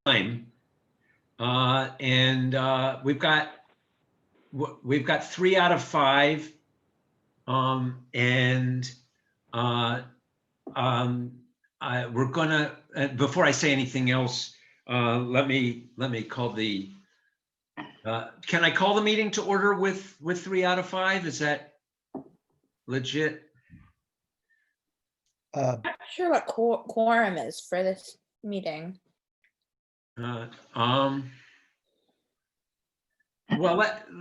time, and we've got 3 out of 5, and we're gonna. Before I say anything else, let me call the. Can I call the meeting to order with 3 out of 5? Is that legit? I'm not sure what quorum is for this meeting. Well,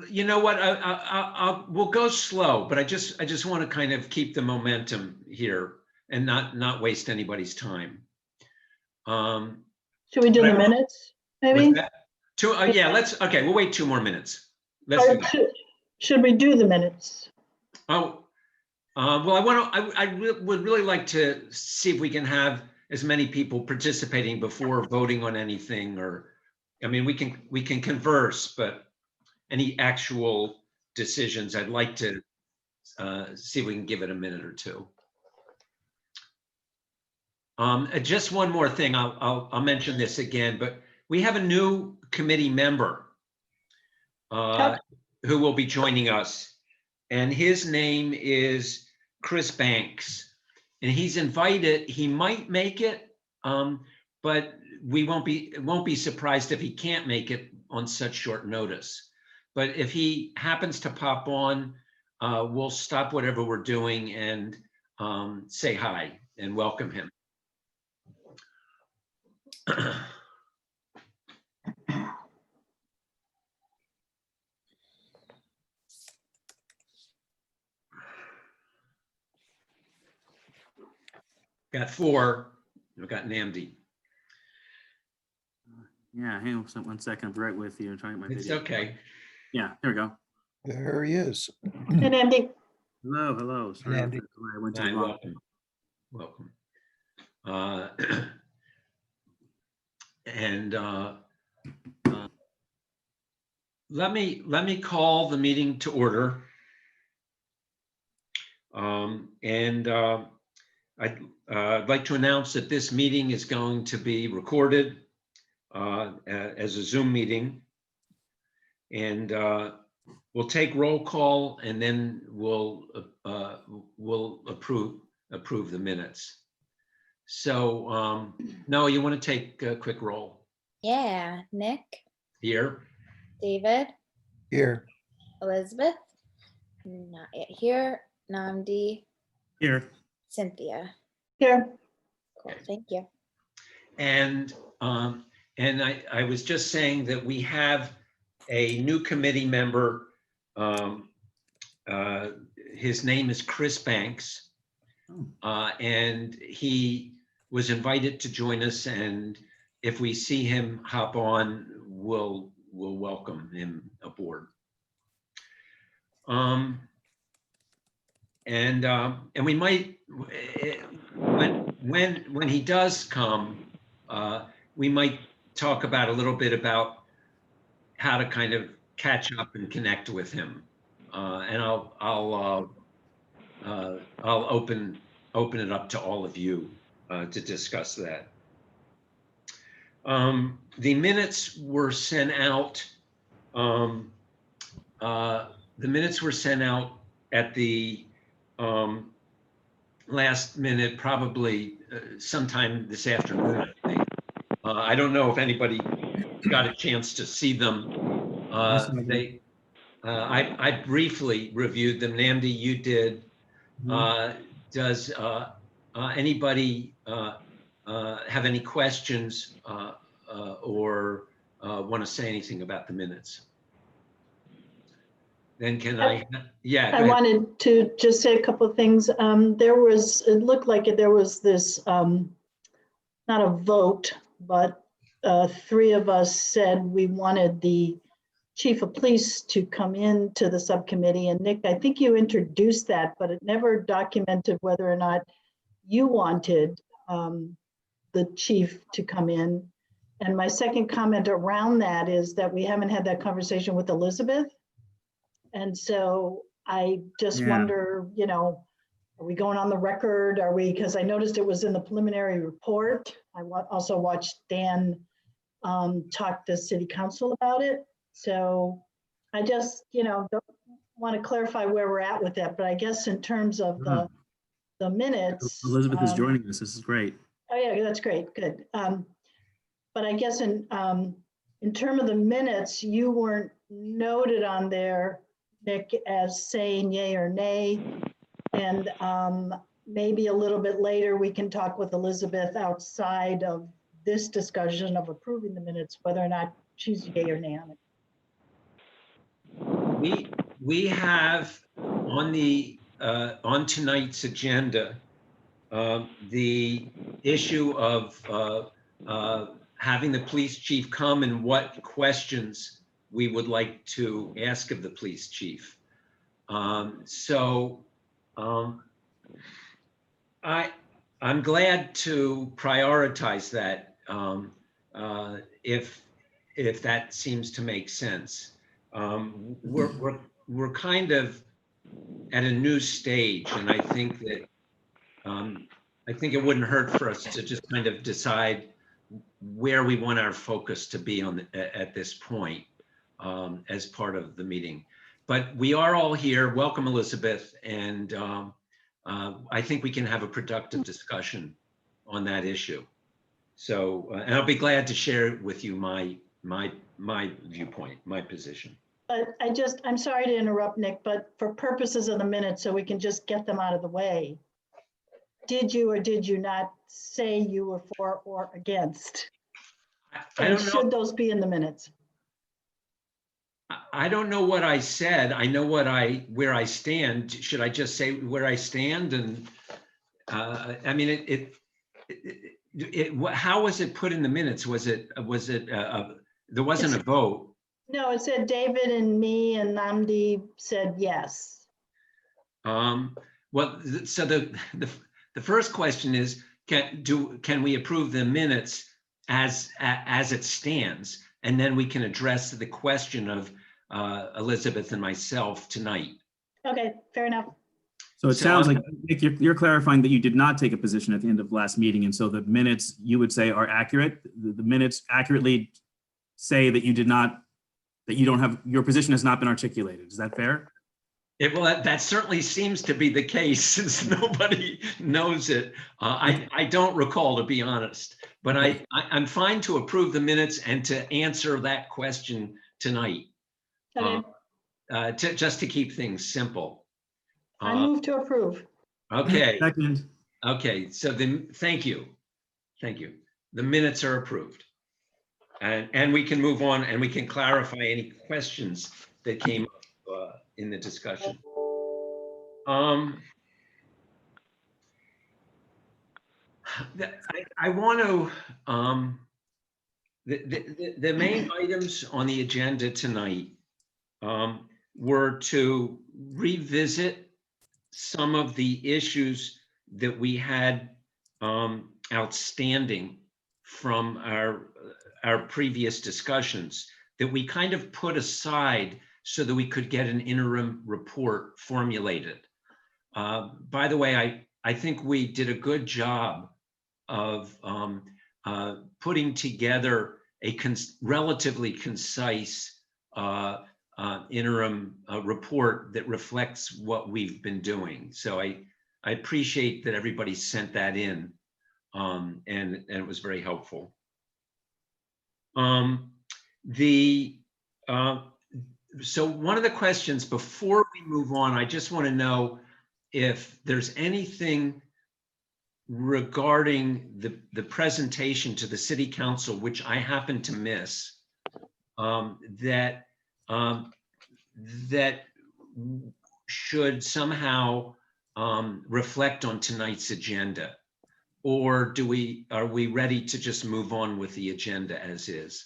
you know what? We'll go slow, but I just want to kind of keep the momentum here and not waste anybody's time. Should we do the minutes, maybe? Yeah, okay, we'll wait 2 more minutes. Let's do that. Should we do the minutes? Oh, well, I would really like to see if we can have as many people participating before voting on anything, or, I mean, we can converse, but any actual decisions, I'd like to see if we can give it a minute or 2. Just one more thing, I'll mention this again, but we have a new committee member who will be joining us, and his name is Chris Banks, and he's invited. He might make it, but we won't be surprised if he can't make it on such short notice. But if he happens to pop on, we'll stop whatever we're doing and say hi and welcome him. Got 4. We've got Namdi. Yeah, hang on 1 second. I'm right with you. I'm trying my It's video. okay. Yeah, there we go. There he is. And Andy, Hello, hello. Sorry, Andy. I went to Hi, the wrong. welcome. And let me call the meeting to order. I'd like to announce that this meeting is going to be recorded as a Zoom meeting, and we'll take roll call, and then we'll approve the minutes. So, Noah, you want to take a quick roll? Yeah, Nick, Here. David, Here. Elizabeth, not yet here, Namdi, Here. Cynthia. here. Cool, thank you. And I was just saying that we have a new committee member. His name is Chris Banks, and he was invited to join us. And if we see him hop on, we'll welcome him aboard. And we might, when he does come, we might talk about a little bit about how to kind of catch up and connect with him. And I'll open it up to all of you to discuss that. The minutes were sent out. The minutes were sent out at the last minute, probably sometime this afternoon, I think. I don't know if anybody got a chance to see them. I briefly reviewed them. Namdi, you did. Does anybody have any questions or want to say anything about the minutes? Then can I? Yeah. I wanted to just say a couple of things. It looked like there was this, not a vote, but 3 of us said we wanted the chief of police to come in to the subcommittee. And Nick, I think you introduced that, but it never documented whether or not you wanted the chief to come in. And my second comment around that is that we haven't had that conversation with Elizabeth. And so I just wonder, are we going on the record? Are we, because I noticed it was in the preliminary report. I also watched Dan talk to city council about it. So I just, don't want to clarify where we're at with that, but I guess in terms of the minutes. Elizabeth is joining us. This is great. Oh, yeah, that's great, good. But I guess in terms of the minutes, you weren't noted on there, Nick, as saying yay or nay. And maybe a little bit later, we can talk with Elizabeth outside of this discussion of approving the minutes, whether or not she's yay or nay on it. We have on tonight's agenda the issue of having the police chief come and what questions we would like to ask of the police chief. I'm glad to prioritize that if that seems to make sense. We're kind of at a new stage, and I think that it wouldn't hurt for us to just kind of decide where we want our focus to be at this point as part of the meeting. But we are all here. Welcome, Elizabeth, and I think we can have a productive discussion on that issue. So, and I'll be glad to share with you my viewpoint, my position. But I'm sorry to interrupt, Nick, but for purposes of the minutes, so we can just get them out of the way, did you or did you not say you were for or against? I don't know. Should those be in the minutes? I don't know what I said. I know where I stand. Should I just say where I stand? And I mean, how was it put in the minutes? Was it there wasn't a vote? No, it said David and me and Namdi said yes. Well, so the first question is, can we approve the minutes as it stands? And then we can address the question of Elizabeth and myself tonight. Okay, fair enough. So it sounds like, Nick, you're clarifying that you did not take a position at the end of last meeting. And so the minutes you would say are accurate. The minutes accurately say that you did not, that you don't have, your position has not been articulated. Is that fair? Well, that certainly seems to be the case since nobody knows it. I don't recall, to be honest, but I'm fine to approve the minutes and to answer that question tonight. Okay. Just to keep things simple. I move to approve. Okay. Second. Okay. So then, thank you. Thank you. The minutes are approved. And we can move on and we can clarify any questions that came up in the discussion. I want to, the main items on the agenda tonight were to revisit some of the issues that we had outstanding from our previous discussions that we kind of put aside so that we could get an interim report formulated. By the way, I think we did a good job of putting together a relatively concise interim report that reflects what we've been doing. So I appreciate that everybody sent that in, and it was very helpful. So one of the questions before we move on, I just want to know if there's anything regarding the presentation to the city council, which I happen to miss, that should somehow reflect on tonight's agenda, or are we ready to just move on with the agenda as is?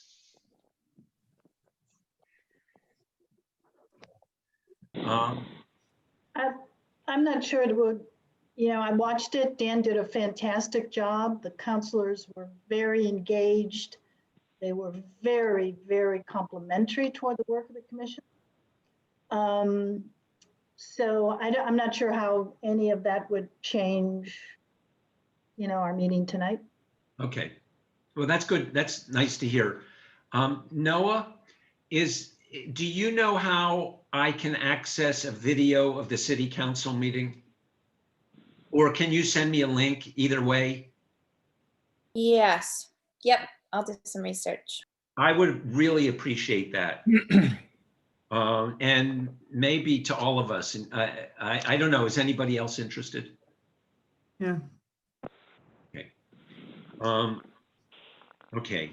I'm not sure it would, I watched it. Dan did a fantastic job. The counselors were very engaged. They were very, very complimentary toward the work of the commission. So I'm not sure how any of that would change, our meeting tonight. Okay. Well, that's good. That's nice to hear. Noah, do you know how I can access a video of the city council meeting? Or can you send me a link either way? Yes. Yep. I'll do some research. I would really appreciate that. And maybe to all of us. And I don't know, is anybody else interested? Yeah. Okay.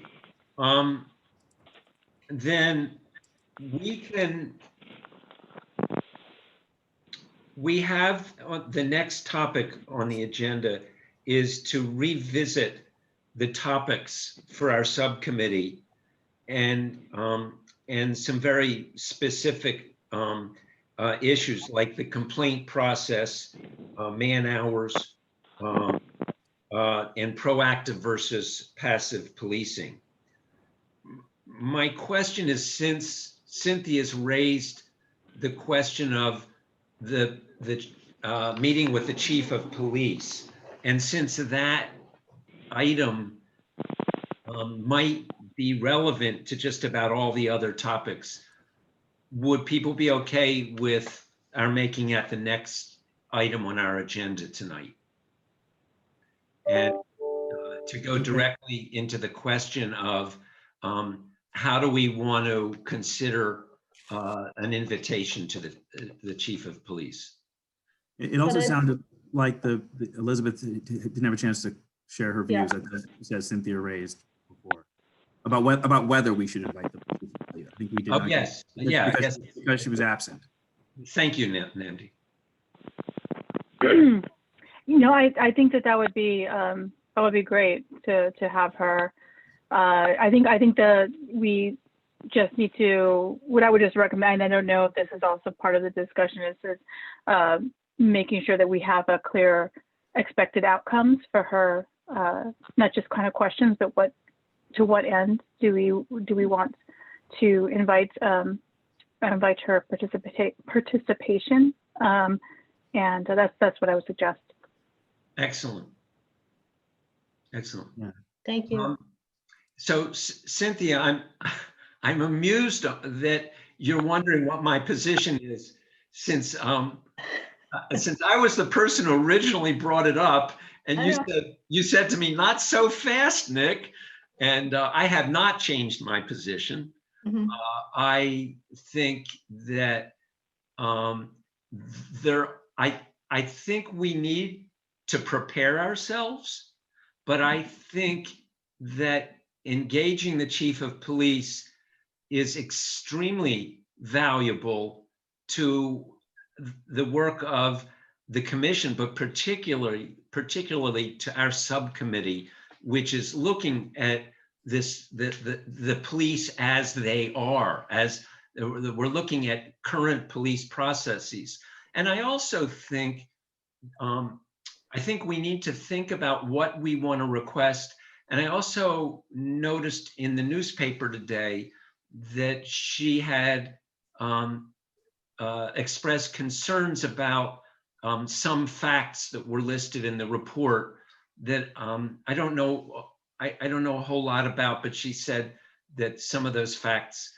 Then we have the next topic on the agenda is to revisit the topics for our subcommittee and some very specific issues like the complaint process, man hours, and proactive versus passive policing. My question is, since Cynthia's raised the question of the meeting with the chief of police, and since that item might be relevant to just about all the other topics, would people be okay with our making it the next item on our agenda tonight? And to go directly into the question of how do we want to consider an invitation to the chief of police? It also But I- sounded like Elizabeth didn't have a chance to share her Yeah. views as Cynthia raised before about whether we should invite the police. I think we did. Oh, not yes. get- Yeah, because, yes. because she was absent. Thank you, Nandy. I think that would be great to have her. I think we just need to, what I would just recommend, I don't know if this is also part of the discussion, is making sure that we have a clear expected outcomes for her, not just kind of questions, but to what end do we want to invite her participation, and that's what I would suggest. Excellent. Excellent. Yeah. Thank you. So Cynthia, I'm amused that you're wondering what my position is, since I was the person who originally brought it up, and you said to me, "Not so fast, Nick," and I have not changed my position. Mhm. I think that I think we need to prepare ourselves, but I think that engaging the chief of police is extremely valuable to the work of the commission, but particularly to our subcommittee, which is looking at the police as they are, as we're looking at current police processes. And I also think we need to think about what we want to request. And I also noticed in the newspaper today that she had expressed concerns about some facts that were listed in the report that I don't know a whole lot about, but she said that some of those facts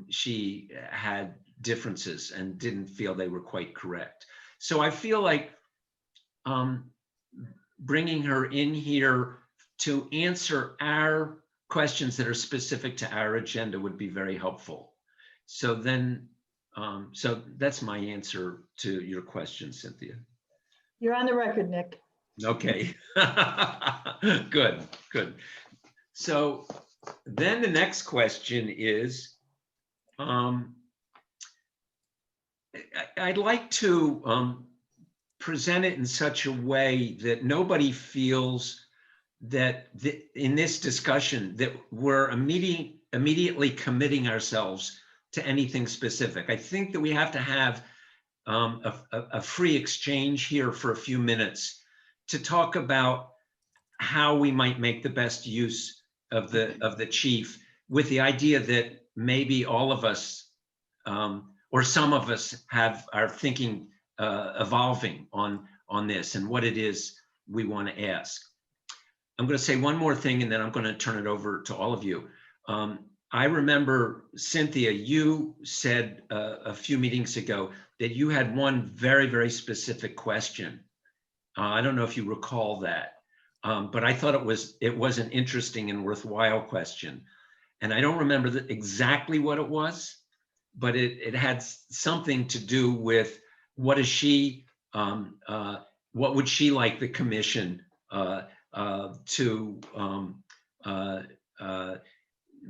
she had differences and didn't feel they were quite correct. So I feel like bringing her in here to answer our questions that are specific to our agenda would be very helpful. So then, so that's my answer to your question, Cynthia. You're on the record, Nick. Okay. Good. So then the next question is, I'd like to present it in such a way that nobody feels that in this discussion that we're immediately committing ourselves to anything specific. I think that we have to have a free exchange here for a few minutes to talk about how we might make the best use of the chief, with the idea that maybe all of us or some of us are thinking evolving on this and what it is we want to ask. I'm going to say one more thing and then I'm going to turn it over to all of you. I remember, Cynthia, you said a few meetings ago that you had one very, very specific question. I don't know if you recall that, but I thought it was an interesting and worthwhile question. And I don't remember exactly what it was, but it had something to do with what would she like the commission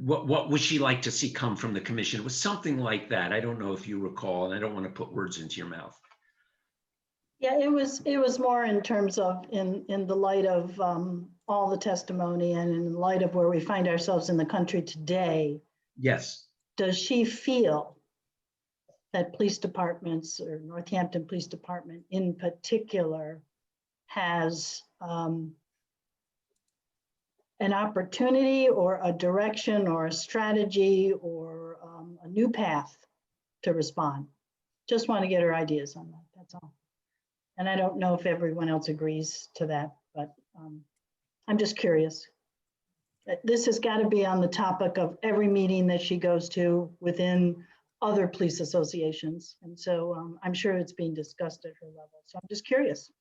what would she like to see come from the commission? It was something like that. I don't know if you recall, and I don't want to put words into your mouth. Yeah, it was more in terms of in the light of all the testimony and in light of where we find ourselves in the country today. Yes. Does she feel that police departments or Northampton Police Department in particular has an opportunity or a direction or a strategy or a new path to respond? Just want to get her ideas on that, that's all. And I don't know if everyone else agrees to that, but I'm just curious. This has got to be on the topic of every meeting that she goes to within other police associations. And so I'm sure it's being discussed at her level. So I'm just curious.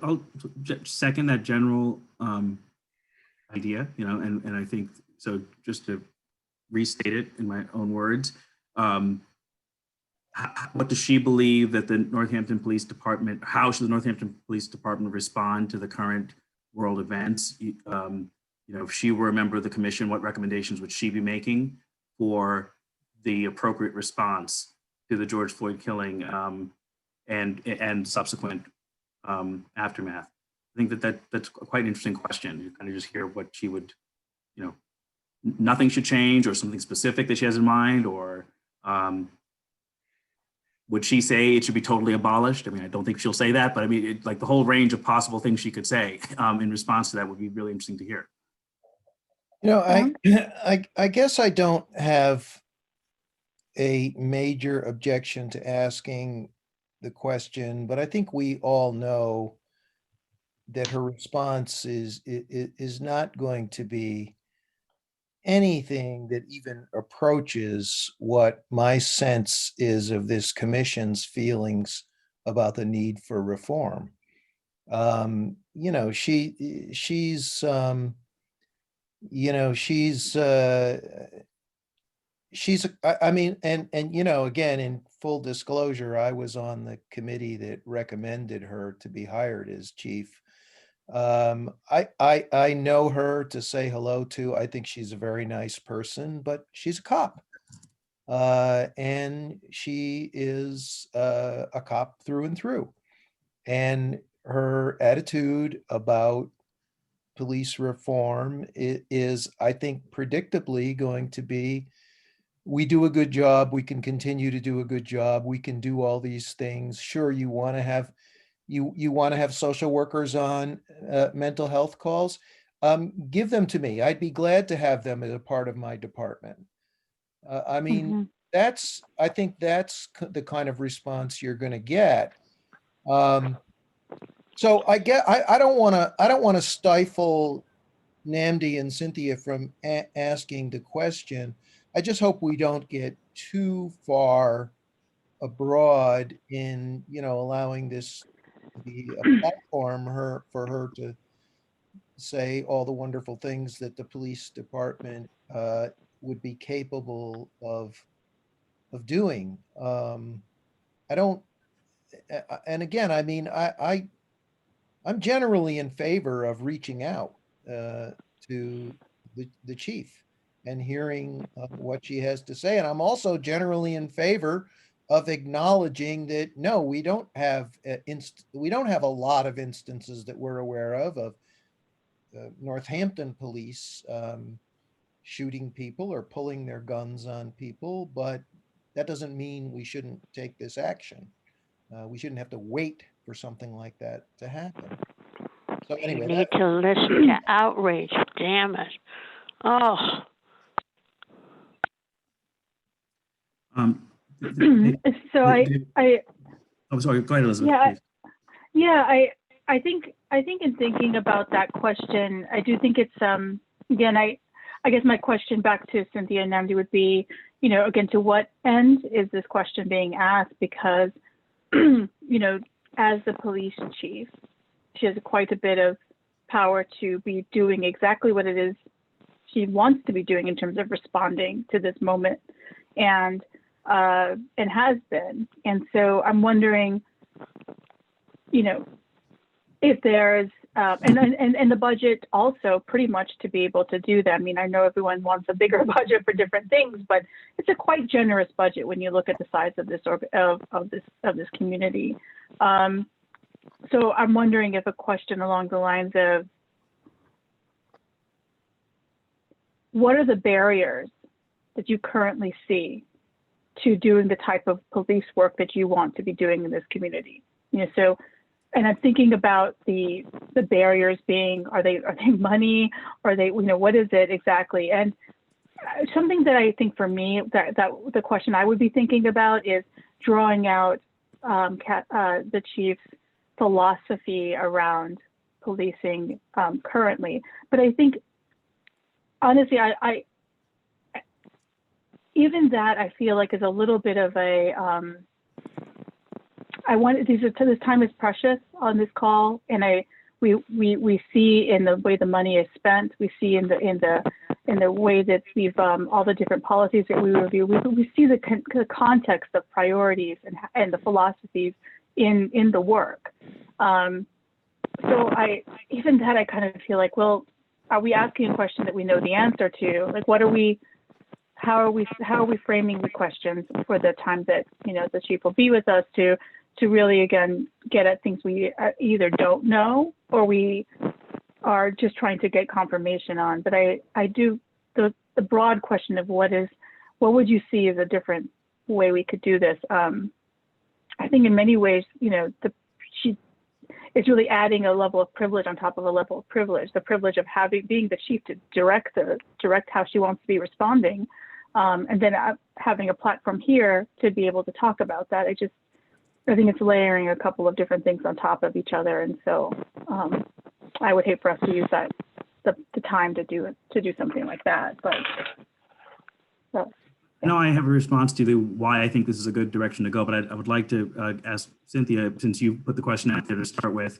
I'll second that general idea, and I think, so just to restate it in my own words, what does she believe that the Northampton Police Department, how should the Northampton Police Department respond to the current world events? If she were a member of the commission, what recommendations would she be making for the appropriate response to the George Floyd killing and subsequent aftermath? I think that's quite an interesting question. You kind of just hear what she would, nothing should change, or something specific that she has in mind, or would she say it should be totally abolished? I mean, I don't think she'll say that, but I mean, like the whole range of possible things she could say in response to that would be really interesting to hear. I guess I don't have a major objection to asking the question, but I think we all know that her response is not going to be anything that even approaches what my sense is of this commission's feelings about the need for reform. She's I mean, and again, in full disclosure, I was on the committee that recommended her to be hired as chief. I know her to say hello to. I think she's a very nice person, but she's a cop. And she is a cop through and through. And her attitude about police reform is, I think, predictably going to be, we do a good job, we can continue to do a good job, we can do all these things. Sure, you want to have social workers on mental health calls, give them to me. I'd be glad to have them as a part of my department. I mean, I think that's the kind of response you're going to get. So I don't want to stifle Nnamdi and Cynthia from asking the question. I just hope we don't get too far abroad in, allowing this to be a platform for her to say all the wonderful things that the police department would be capable of doing. I don't, and again, I mean, I'm generally in favor of reaching out to the chief and hearing what she has to say. And I'm also generally in favor of acknowledging that, no, we don't have a lot of instances that we're aware of Northampton police shooting people or pulling their guns on people, but that doesn't mean we shouldn't take this action. We shouldn't have to wait for something like that to happen. So anyway, you need to listen to outrage. Damn it! Oh. So I'm sorry. Go ahead, Elizabeth. Yeah, please. Yeah, I think in thinking about that question, I do think it's again, I guess my question back to Cynthia and Namdi would be, again, to what end is this question being asked? Because as the police chief, she has quite a bit of power to be doing exactly what it is she wants to be doing in terms of responding to this moment, and has been. And so I'm wondering, if there's and the budget also pretty much to be able to do that. I mean, I know everyone wants a bigger budget for different things, but it's a quite generous budget when you look at the size of this of this community. So I'm wondering if a question along the lines of, what are the barriers that you currently see to doing the type of police work that you want to be doing in this community? And I'm thinking about the barriers being, are they money? Are they, what is it exactly? And something that I think for me, that the question I would be thinking about is drawing out the chief's philosophy around policing currently. But I think, honestly, I even that I feel like is a little bit of a, this time is precious on this call, and we see in the way the money is spent, we see in the way that we've all the different policies that we review, we see the context of priorities and the philosophies in the work. So I kind of feel like, well, are we asking a question that we know the answer to? Like, how are we framing the questions for the time that the chief will be with us to really, again, get at things we either don't know or we are just trying to get confirmation on. But I do, the broad question of what would you see as a different way we could do this? I think in many ways, it's really adding a level of privilege on top of a level of privilege, the privilege of being the chief to direct how she wants to be responding. And then having a platform here to be able to talk about that. I think it's layering a couple of different things on top of each other. And so I would hate for us to use the time to do something like that. But so. No, I have a response to why I think this is a good direction to go, but I would like to ask Cynthia, since you put the question out there to start with,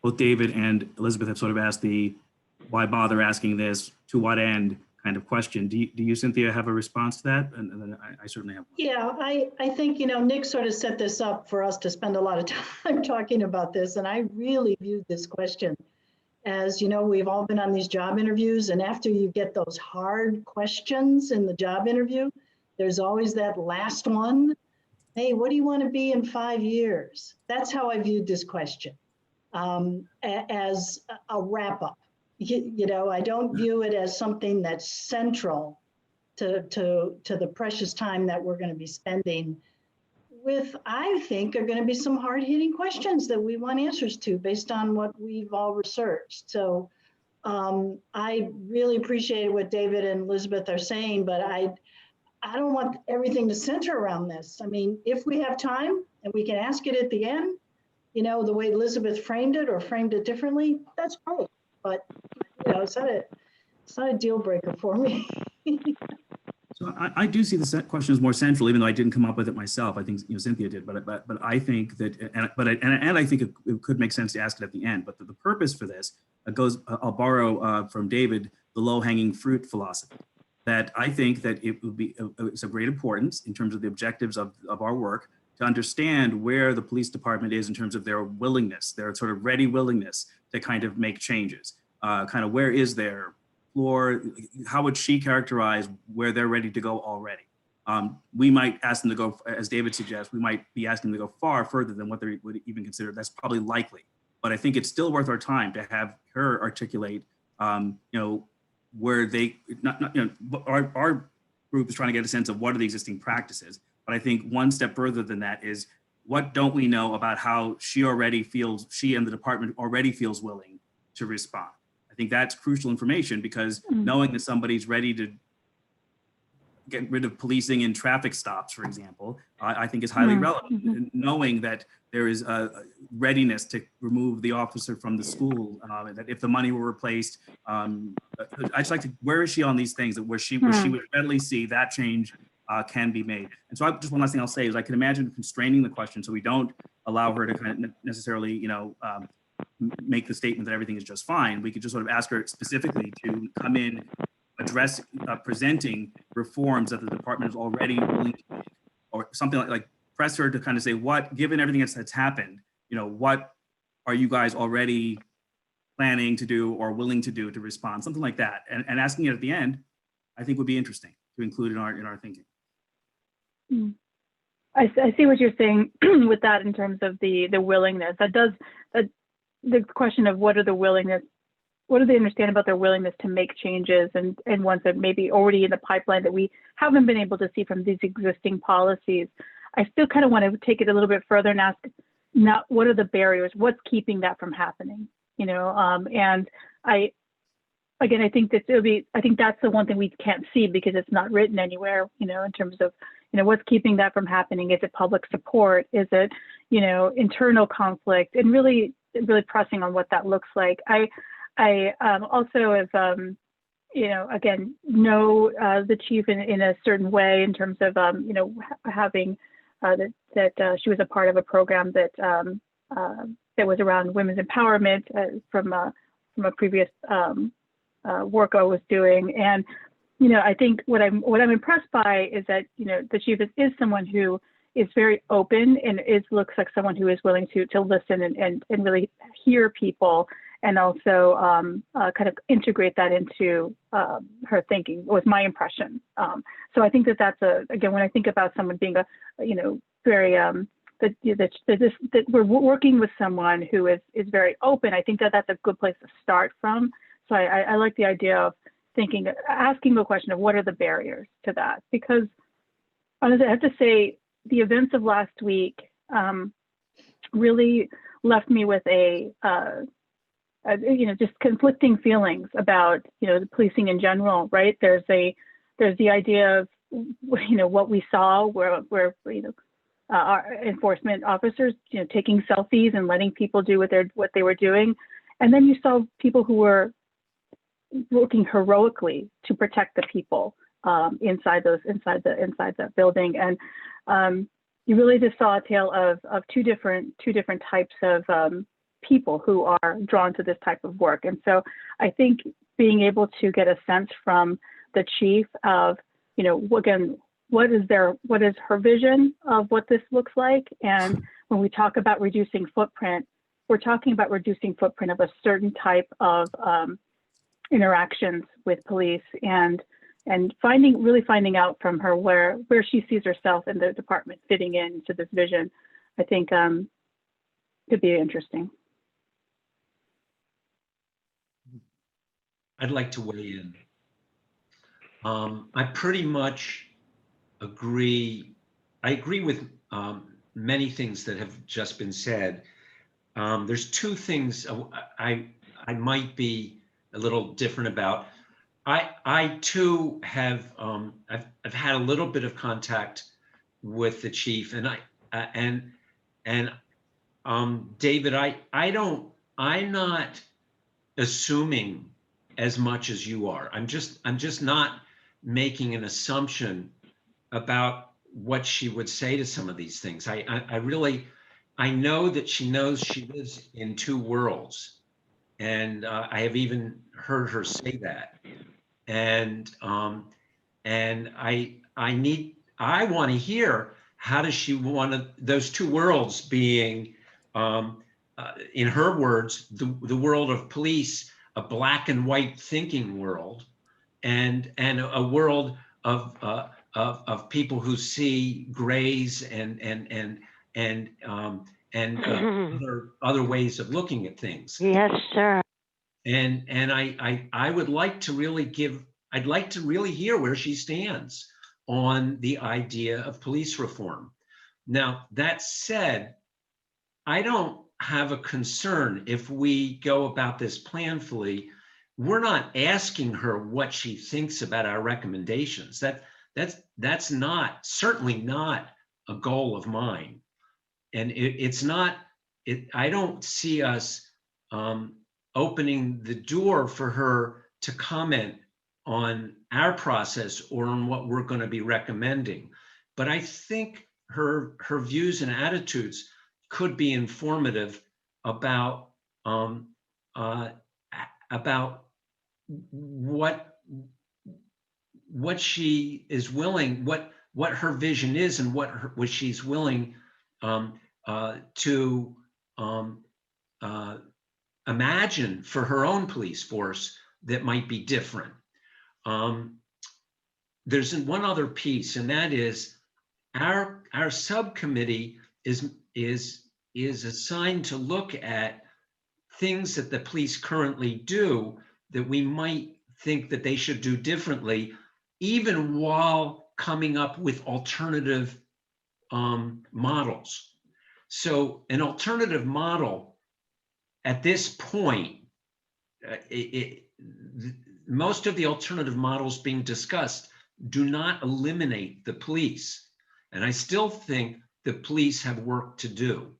both David and Elizabeth have sort of asked the why bother asking this, to what end kind of question. Do you, Cynthia, have a response to that? And then I certainly have one. Yeah, I think, Nick sort of set this up for us to spend a lot of time talking about this. And I really viewed this question as, we've all been on these job interviews, and after you get those hard questions in the job interview, there's always that last one. Hey, what do you want to be in 5 years? That's how I viewed this question, as a wrap up. I don't view it as something that's central to the precious time that we're going to be spending with, I think, are going to be some hard-hitting questions that we want answers to based on what we've all researched. So I really appreciate what David and Elizabeth are saying, but I don't want everything to center around this. I mean, if we have time and we can ask it at the end, the way Elizabeth framed it or framed it differently, that's great. But it's not a deal breaker for me. So I do see the question as more central, even though I didn't come up with it myself. I think Cynthia did, but I think that, and I think it could make sense to ask it at the end. But the purpose for this goes. I'll borrow from David the low-hanging fruit philosophy. That I think that it would be it's of great importance in terms of the objectives of our work to understand where the police department is in terms of their willingness, their sort of ready willingness to kind of make changes. Kind of where is their floor? How would she characterize where they're ready to go already? We might ask them to go, as David suggests, we might be asking them to go far further than what they would even consider. That's probably likely, but I think it's still worth our time to have her articulate, where they, our group is trying to get a sense of what are the existing practices. But I think one step further than that is, what don't we know about how she and the department already feels willing to respond? I think that's crucial information, because knowing that somebody's ready to get rid of policing in traffic stops, for example, I think is highly relevant. And knowing that there is a readiness to remove the officer from the school, that if the money were replaced, I'd just like to, where is she on these things, that where she would readily see that change can be made. And so just one last thing I'll say is I can imagine constraining the question so we don't allow her to kind of necessarily, you know, make the statement that everything is just fine. We could just sort of ask her specifically to come in, address, presenting reforms that the department is already willing to make, or something like press her to kind of say, what, given everything that's happened, you know, what are you guys already planning to do or willing to do to respond, something like that. And asking it at the end, I think would be interesting to include in our thinking. I see what you're saying with that in terms of the willingness. The question of what do they understand about their willingness to make changes and ones that maybe already in the pipeline that we haven't been able to see from these existing policies. I still kind of want to take it a little bit further and ask, not what are the barriers? What's keeping that from happening? You know, and I think that's the one thing we can't see because it's not written anywhere, you know, in terms of, you know, what's keeping that from happening? Is it public support? Is it, you know, internal conflict? And really pressing on what that looks like. I also have, you know, again, know the chief in a certain way in terms of, you know, having that she was a part of a program that was around women's empowerment from a previous work I was doing. And, you know, I think what I'm impressed by is that, you know, the chief is someone who is very open and looks like someone who is willing to listen and really hear people and also kind of integrate that into her thinking, was my impression. So I think that's again, when I think about someone being you know, very, that we're working with someone who is very open, I think that's a good place to start from. So I like the idea of asking the question of what are the barriers to that? Because honestly, I have to say, the events of last week really left me with you know, just conflicting feelings about, you know, the policing in general, right? There's the idea of, you know, what we saw where you know, our enforcement officers, you know, taking selfies and letting people do what they were doing. And then you saw people who were working heroically to protect the people inside that building. And you really just saw a tale of two different types of people who are drawn to this type of work. And so I think being able to get a sense from the chief of, you know, again, what is her vision of what this looks like? And when we talk about reducing footprint, we're talking about reducing footprint of a certain type of interactions with police and finding out from her where she sees herself in the department fitting into this vision, I think could be interesting. I'd like to weigh in. I pretty much agree. I agree with many things that have just been said. There's two things I might be a little different about. I too have I've had a little bit of contact with the chief, and David, I'm not assuming as much as you are. I'm just not making an assumption about what she would say to some of these things. I know that she knows she lives in two worlds, and I have even heard her say that. And I want to hear, how does she want those two worlds being, in her words, the world of police, a black and white thinking world, and a world of people who see grays and other ways of looking at things. Yes, sir. And I would like to really I'd like to really hear where she stands on the idea of police reform. Now, that said, I don't have a concern if we go about this planfully. We're not asking her what she thinks about our recommendations. that's not, certainly not a goal of mine. And it's not, I don't see us opening the door for her to comment on our process or on what we're going to be recommending. But I think her views and attitudes could be informative about what she is willing, what her vision is, and what she's willing to imagine for her own police force that might be different. There's one other piece, and that is our subcommittee is assigned to look at things that the police currently do that we might think that they should do differently, even while coming up with alternative models. So an alternative model at this point, most of the alternative models being discussed do not eliminate the police. And I still think the police have work to do.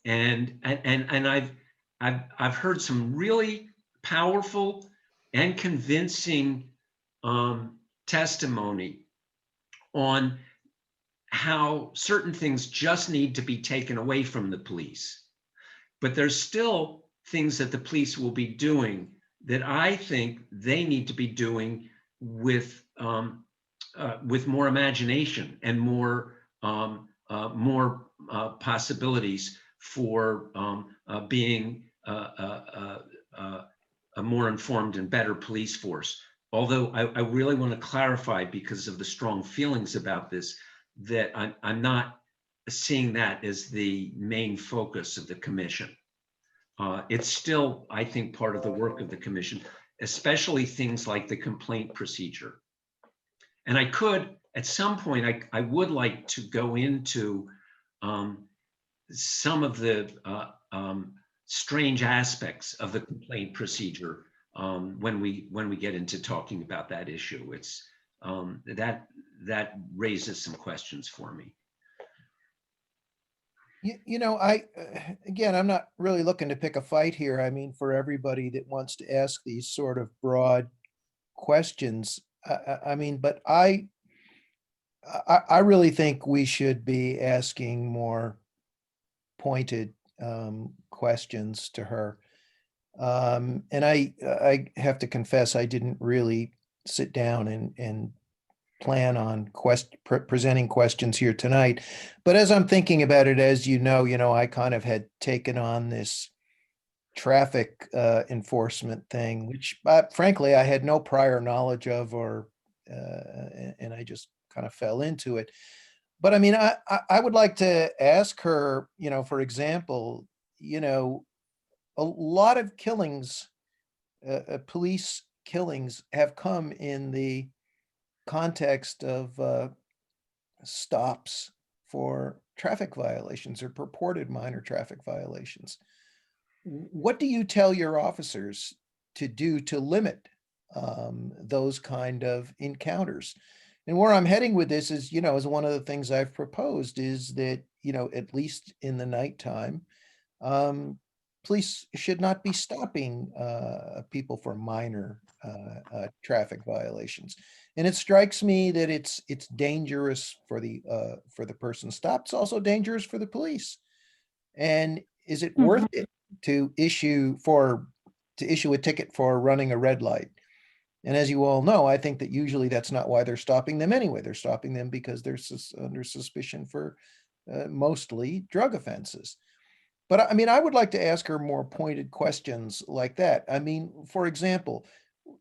And I've heard some really powerful and convincing testimony on how certain things just need to be taken away from the police. But there's still things that the police will be doing that I think they need to be doing with more imagination and more possibilities for being a more informed and better police force. Although I really want to clarify, because of the strong feelings about this, that I'm not seeing that as the main focus of the commission. It's still, I think, part of the work of the commission, especially things like the complaint procedure. And I could, at some point, I would like to go into some of the strange aspects of the complaint procedure when we get into talking about that issue. It's that raises some questions for me. You know, again, I'm not really looking to pick a fight here. I mean, for everybody that wants to ask these sort of broad questions, I mean, but I really think we should be asking more pointed questions to her. And I have to confess, I didn't really sit down and plan on presenting questions here tonight. But as I'm thinking about it, as you know, I kind of had taken on this traffic enforcement thing, which frankly, I had no prior knowledge of, and I just kind of fell into it. But I mean, I would like to ask her, for example, a lot of killings, police killings have come in the context of stops for traffic violations or purported minor traffic violations. What do you tell your officers to do to limit those kind of encounters? And where I'm heading with this is, is one of the things I've proposed is that, at least in the nighttime, police should not be stopping people for minor traffic violations. And it strikes me that it's dangerous for the person stopped. It's also dangerous for the police. And is it worth it to issue a ticket for running a red light? And as you all know, I think that usually that's not why they're stopping them anyway. They're stopping them because they're under suspicion for mostly drug offenses. But I mean, I would like to ask her more pointed questions like that. I mean, for example,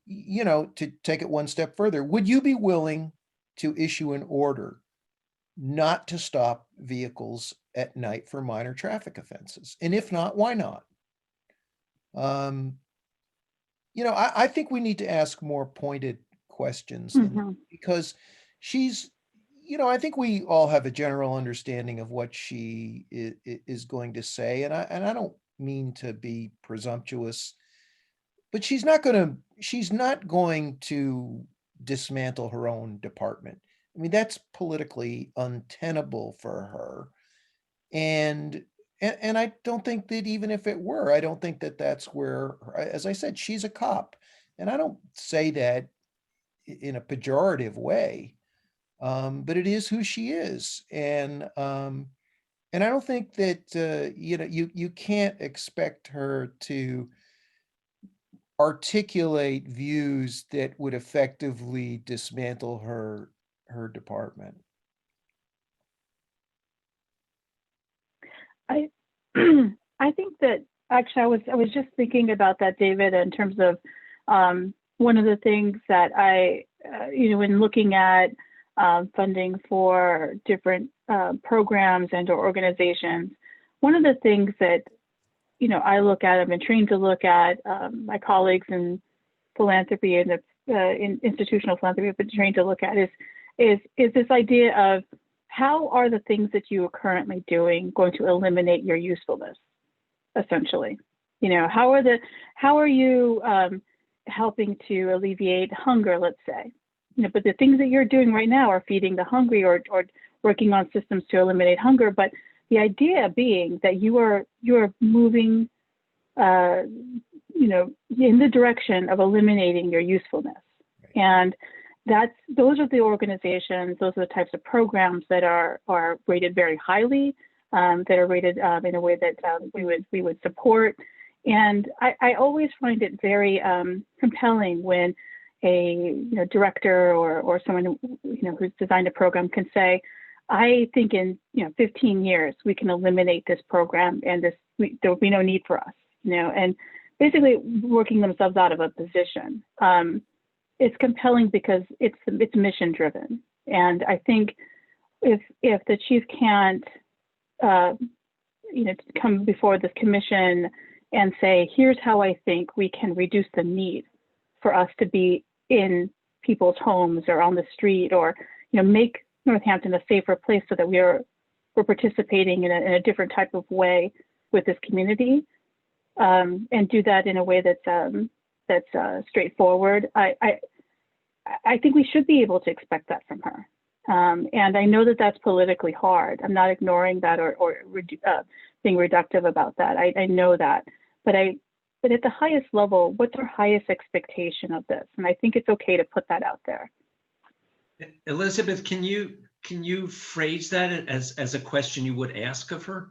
to take it one step further, would you be willing to issue an order not to stop vehicles at night for minor traffic offenses? And if not, why not? I think we need to ask more pointed questions because she's, I think we all have a general understanding of what she is going to say. And I don't mean to be presumptuous, but she's not going to dismantle her own department. I mean, that's politically untenable for her. And I don't think that even if it were, I don't think that that's where, as I said, she's a cop. And I don't say that in a pejorative way, but it is who she is. And I don't think that, you can't expect her to articulate views that would effectively dismantle her department. I I think that actually I was just thinking about that, David, in terms of one of the things that when looking at funding for different programs and or organizations, one of the things that I look at, I've been trained to look at, my colleagues in philanthropy and in institutional philanthropy have been trained to look at is this idea of how are the things that you are currently doing going to eliminate your usefulness, essentially? How are you helping to alleviate hunger, let's say? But the things that you're doing right now are feeding the hungry or working on systems to eliminate hunger. But the idea being that you are moving, in the direction of eliminating your usefulness. Right. And those are the organizations, those are the types of programs that are rated very highly, that are rated in a way that we would support. And I always find it very compelling when a director or someone who's designed a program can say, I think in 15 years we can eliminate this program and there will be no need for us, and basically working themselves out of a position. It's compelling because it's mission driven, and I think if the chief can't come before this commission and say, here's how I think we can reduce the need for us to be in people's homes or on the street, or make Northampton a safer place so that we're participating in a different type of way with this community, and do that in a way that's straightforward. I think we should be able to expect that from her. And I know that that's politically hard. I'm not ignoring that or being reductive about that. I know that, but at the highest level, what's our highest expectation of this? And I think it's okay to put that out there. Elizabeth, can you phrase that as a question you would ask of her?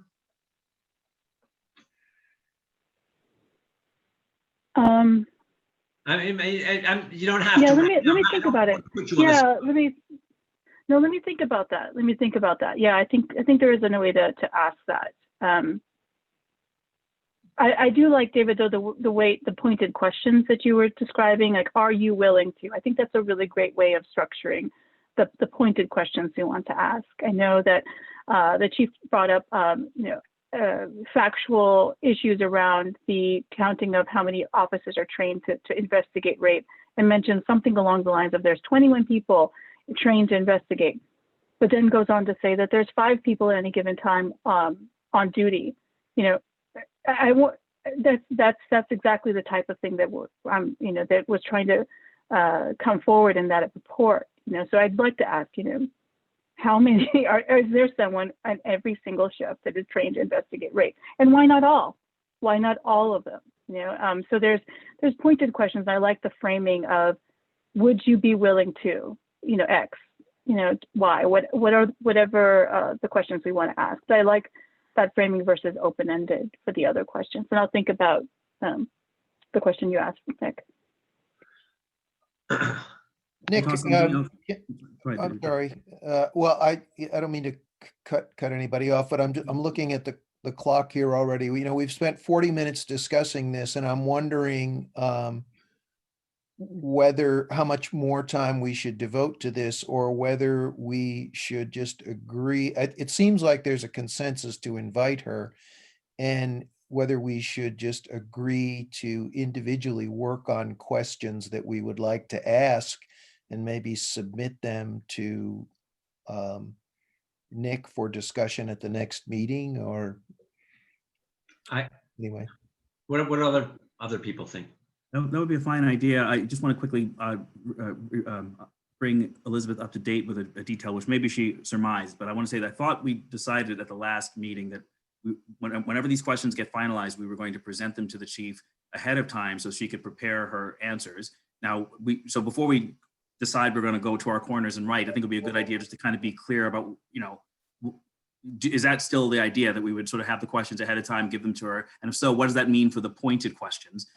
I mean, you don't have to. Let me think about it. Yeah, let me think about that. Yeah, I think there is a way to ask that. I do like, David, though, the pointed questions that you were describing, like, are you willing to? I think that's a really great way of structuring the pointed questions you want to ask. I know that the chief brought up, factual issues around the counting of how many officers are trained to investigate rape, and mentioned something along the lines of there's 21 people trained to investigate, but then goes on to say that there's 5 people at any given time on duty. That's exactly the type of thing that that was trying to come forward in that report. So I'd like to ask, how many is there someone on every single shift that is trained to investigate rape, and why not all? Why not all of them? So there's pointed questions. I like the framing of, would you be willing to, X, why, whatever the questions we want to ask. But I like that framing versus open-ended for the other questions. And I'll think about the question you asked, Nick. Nick, Right, I'm sorry. Well, I don't mean to cut anybody off, but I'm looking at the clock here already. We've spent 40 minutes discussing this, and I'm wondering how much more time we should devote to this, or whether we should just agree. It seems like there's a consensus to invite her, and whether we should just agree to individually work on questions that we would like to ask, and maybe submit them to Nick for discussion at the next meeting, or anyway. What other people think? That would be a fine idea. I just want to quickly bring Elizabeth up to date with a detail, which maybe she surmised, but I want to say that I thought we decided at the last meeting that whenever these questions get finalized, we were going to present them to the chief ahead of time so she could prepare her answers. Now, so before we decide we're going to go to our corners and write, I think it'd be a good idea just to kind of be clear about, is that still the idea that we would sort of have the questions ahead of time, give them to her? And if so, what does that mean for the pointed questions?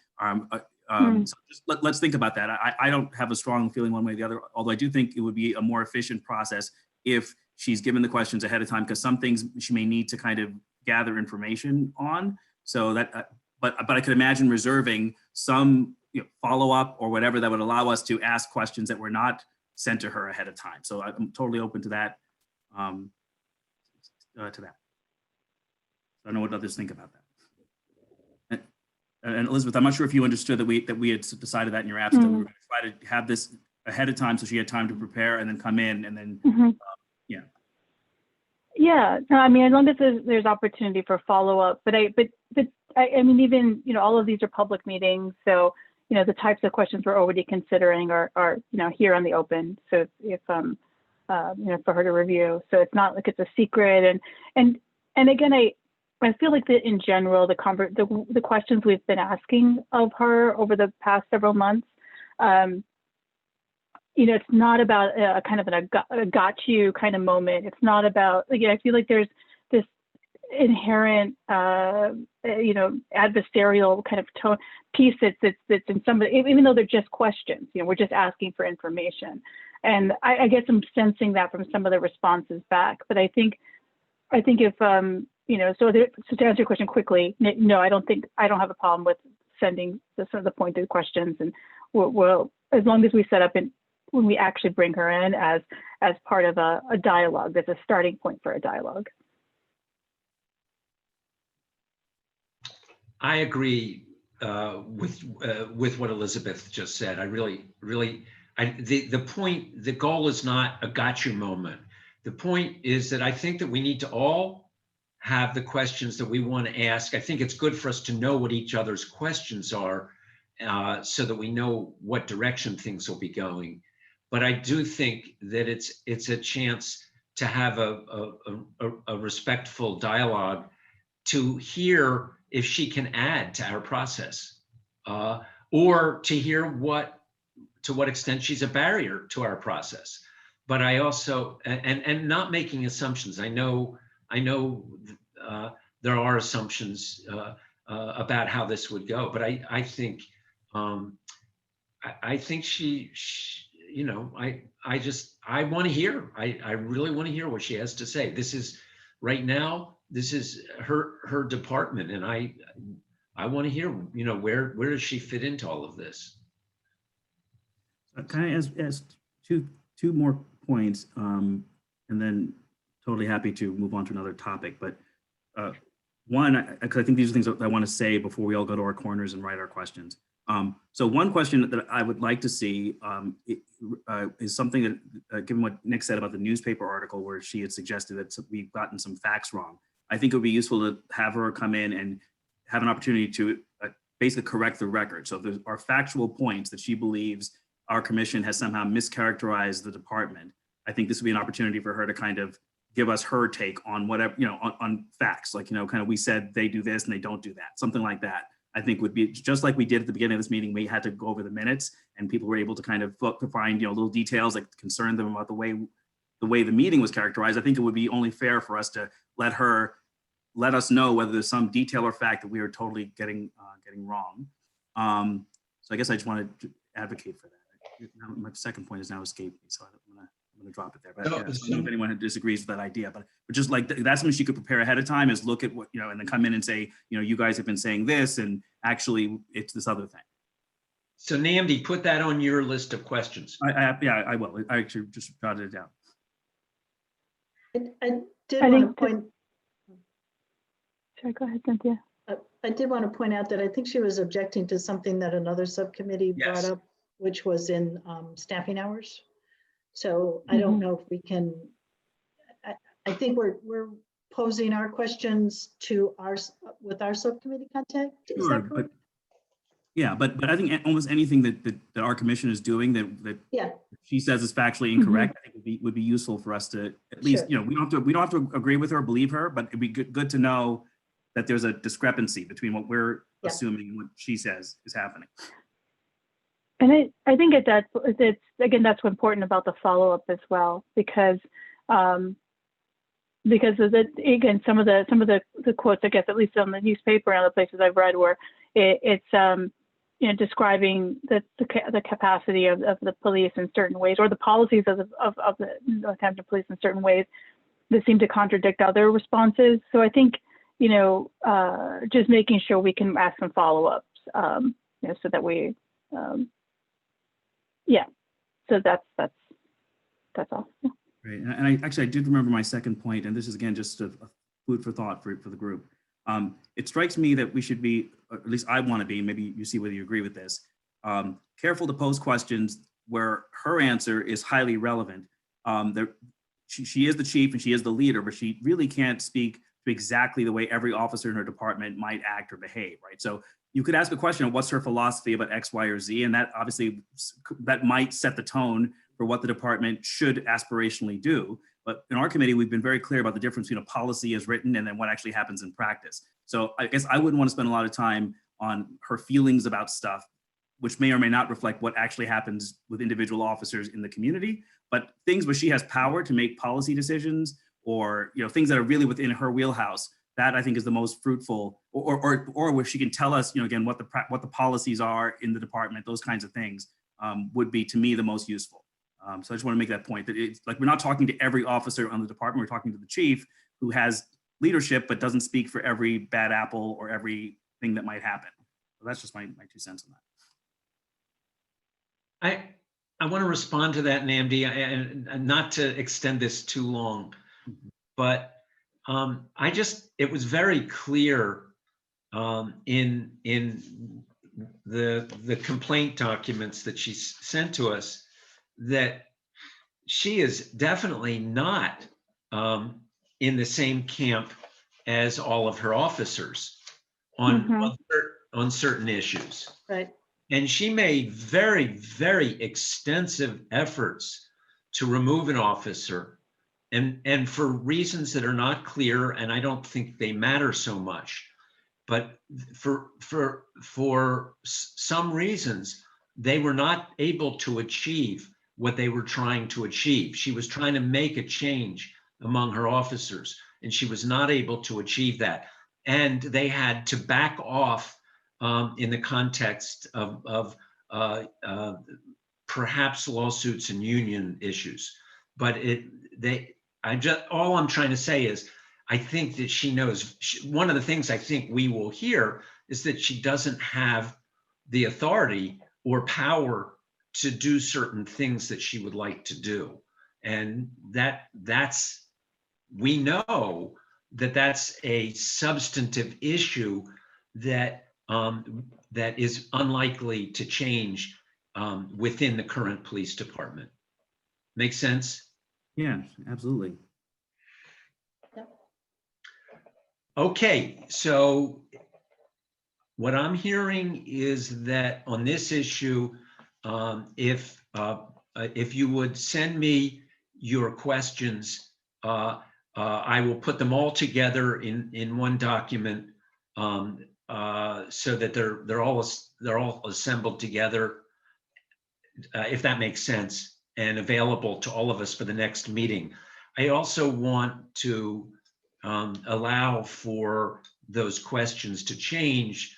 So just let's think about that. I don't have a strong feeling one way or the other, although I do think it would be a more efficient process if she's given the questions ahead of time, because some things she may need to kind of gather information on. So that, but I could imagine reserving some follow-up or whatever that would allow us to ask questions that were not sent to her ahead of time. So I'm totally open to that. I don't know what others think about that. And Elizabeth, I'm not sure if you understood that we had decided that in your absence, that we were going to try to have this ahead of time so she had time to prepare and then come in and then, yeah. Yeah, no, I mean, as long as there's opportunity for follow-up, but I mean, even, all of these are public meetings. So, the types of questions we're already considering are here on the open. So if, for her to review, so it's not like it's a secret. And again, I feel like that in general, the questions we've been asking of her over the past several months, it's not about a kind of a got you kind of moment. It's not about, I feel like there's this inherent, adversarial kind of tone piece that's in somebody, even though they're just questions, we're just asking for information. And I guess I'm sensing that from some of the responses back. But I think if, so to answer your question quickly, no, I don't have a problem with sending some of the pointed questions. And we'll as long as we set up when we actually bring her in as part of a dialogue, that's a starting point for a dialogue. I agree with what Elizabeth just said. I really, the goal is not a gotcha moment. The point is that I think that we need to all have the questions that we want to ask. I think it's good for us to know what each other's questions are so that we know what direction things will be going. But I do think that it's a chance to have a respectful dialogue to hear if she can add to our process or to hear to what extent she's a barrier to our process. But I also, and not making assumptions. I know there are assumptions about how this would go, but I think she I want to hear. I really want to hear what she has to say. This is right now. This is her department, and I want to hear. Where does she fit into all of this? Can I ask two more points, and then totally happy to move on to another topic. But one, because I think these are things that I want to say before we all go to our corners and write our questions. So one question that I would like to see is something that, given what Nick said about the newspaper article where she had suggested that we've gotten some facts wrong, I think it would be useful to have her come in and have an opportunity to basically correct the record. So if there are factual points that she believes our commission has somehow mischaracterized the department, I think this would be an opportunity for her to kind of give us her take on whatever, on facts, like, kind of we said they do this and they don't do that, something like that. I think would be just like we did at the beginning of this meeting. We had to go over the minutes and people were able to kind of find, little details that concerned them about the way the meeting was characterized. I think it would be only fair for us to let us know whether there's some detail or fact that we are totally getting wrong. So I guess I just wanted to advocate for that. My second point has now escaped me, so I'm going to drop it there. But I don't know if anyone disagrees with that idea, but just like that's something she could prepare ahead of time, is look at what, and then come in and say, you guys have been saying this, and actually it's this other thing. So Namdi, put that on your list of questions. I will. I actually just jotted it down. I did want to point. Sorry, go ahead, Cynthia. I did want to point out that I think she was objecting to something that another subcommittee brought up, which was in staffing hours. So I don't know if we can. I think we're posing our questions to with our subcommittee contact. Is that correct? Yeah, but I think almost anything that our commission is doing that Yeah. she says is factually incorrect, I think would be useful for us to at least, Sure. we don't have to agree with her or believe her, but it'd be good to know that there's a discrepancy between what we're Yeah. assuming and what she says is happening. And I think that's again, that's what's important about the follow-up as well, because of again, some of the quotes, I guess, at least on the newspaper and other places I've read, where it's describing the capacity of the police in certain ways, or the policies of the Northampton police in certain ways that seem to contradict other responses. So I think, just making sure we can ask some follow-ups, so that we, so that's all. Yeah. Right, and I did remember my second point, and this is again just a food for thought for the group. It strikes me that we should be, or at least I want to be, maybe you see whether you agree with this, careful to pose questions where her answer is highly relevant. She is the chief and she is the leader, but she really can't speak to exactly the way every officer in her department might act or behave, right? So you could ask a question of what's her philosophy about X, Y, or Z, and that obviously that might set the tone for what the department should aspirationally do. But in our committee, we've been very clear about the difference between a policy as written and then what actually happens in practice. So I guess I wouldn't want to spend a lot of time on her feelings about stuff, which may or may not reflect what actually happens with individual officers in the community, but things where she has power to make policy decisions, or things that are really within her wheelhouse. That I think is the most fruitful, or where she can tell us, again, what the policies are in the department. Those kinds of things would be, to me, the most useful. So I just want to make that point, that it's like we're not talking to every officer on the department. We're talking to the chief, who has leadership but doesn't speak for every bad apple or everything that might happen. So that's just my 2 cents on that. I want to respond to that, Namdi, and not to extend this too long, but it was very clear in the complaint documents that she sent to us that she is definitely not in the same camp as all of her officers on certain issues. Right. And she made very, very extensive efforts to remove an officer, and for reasons that are not clear, and I don't think they matter so much. But for some reasons, they were not able to achieve what they were trying to achieve. She was trying to make a change among her officers, and she was not able to achieve that. And they had to back off in the context of perhaps lawsuits and union issues. But all I'm trying to say is, I think that she knows, one of the things I think we will hear is that she doesn't have the authority or power to do certain things that she would like to do. And we know that that's a substantive issue that is unlikely to change within the current police department. Make sense? Yeah, absolutely. Okay, so what I'm hearing is that on this issue, if you would send me your questions, I will put them all together in one document, so that they're all assembled together, if that makes sense, and available to all of us for the next meeting. I also want to allow for those questions to change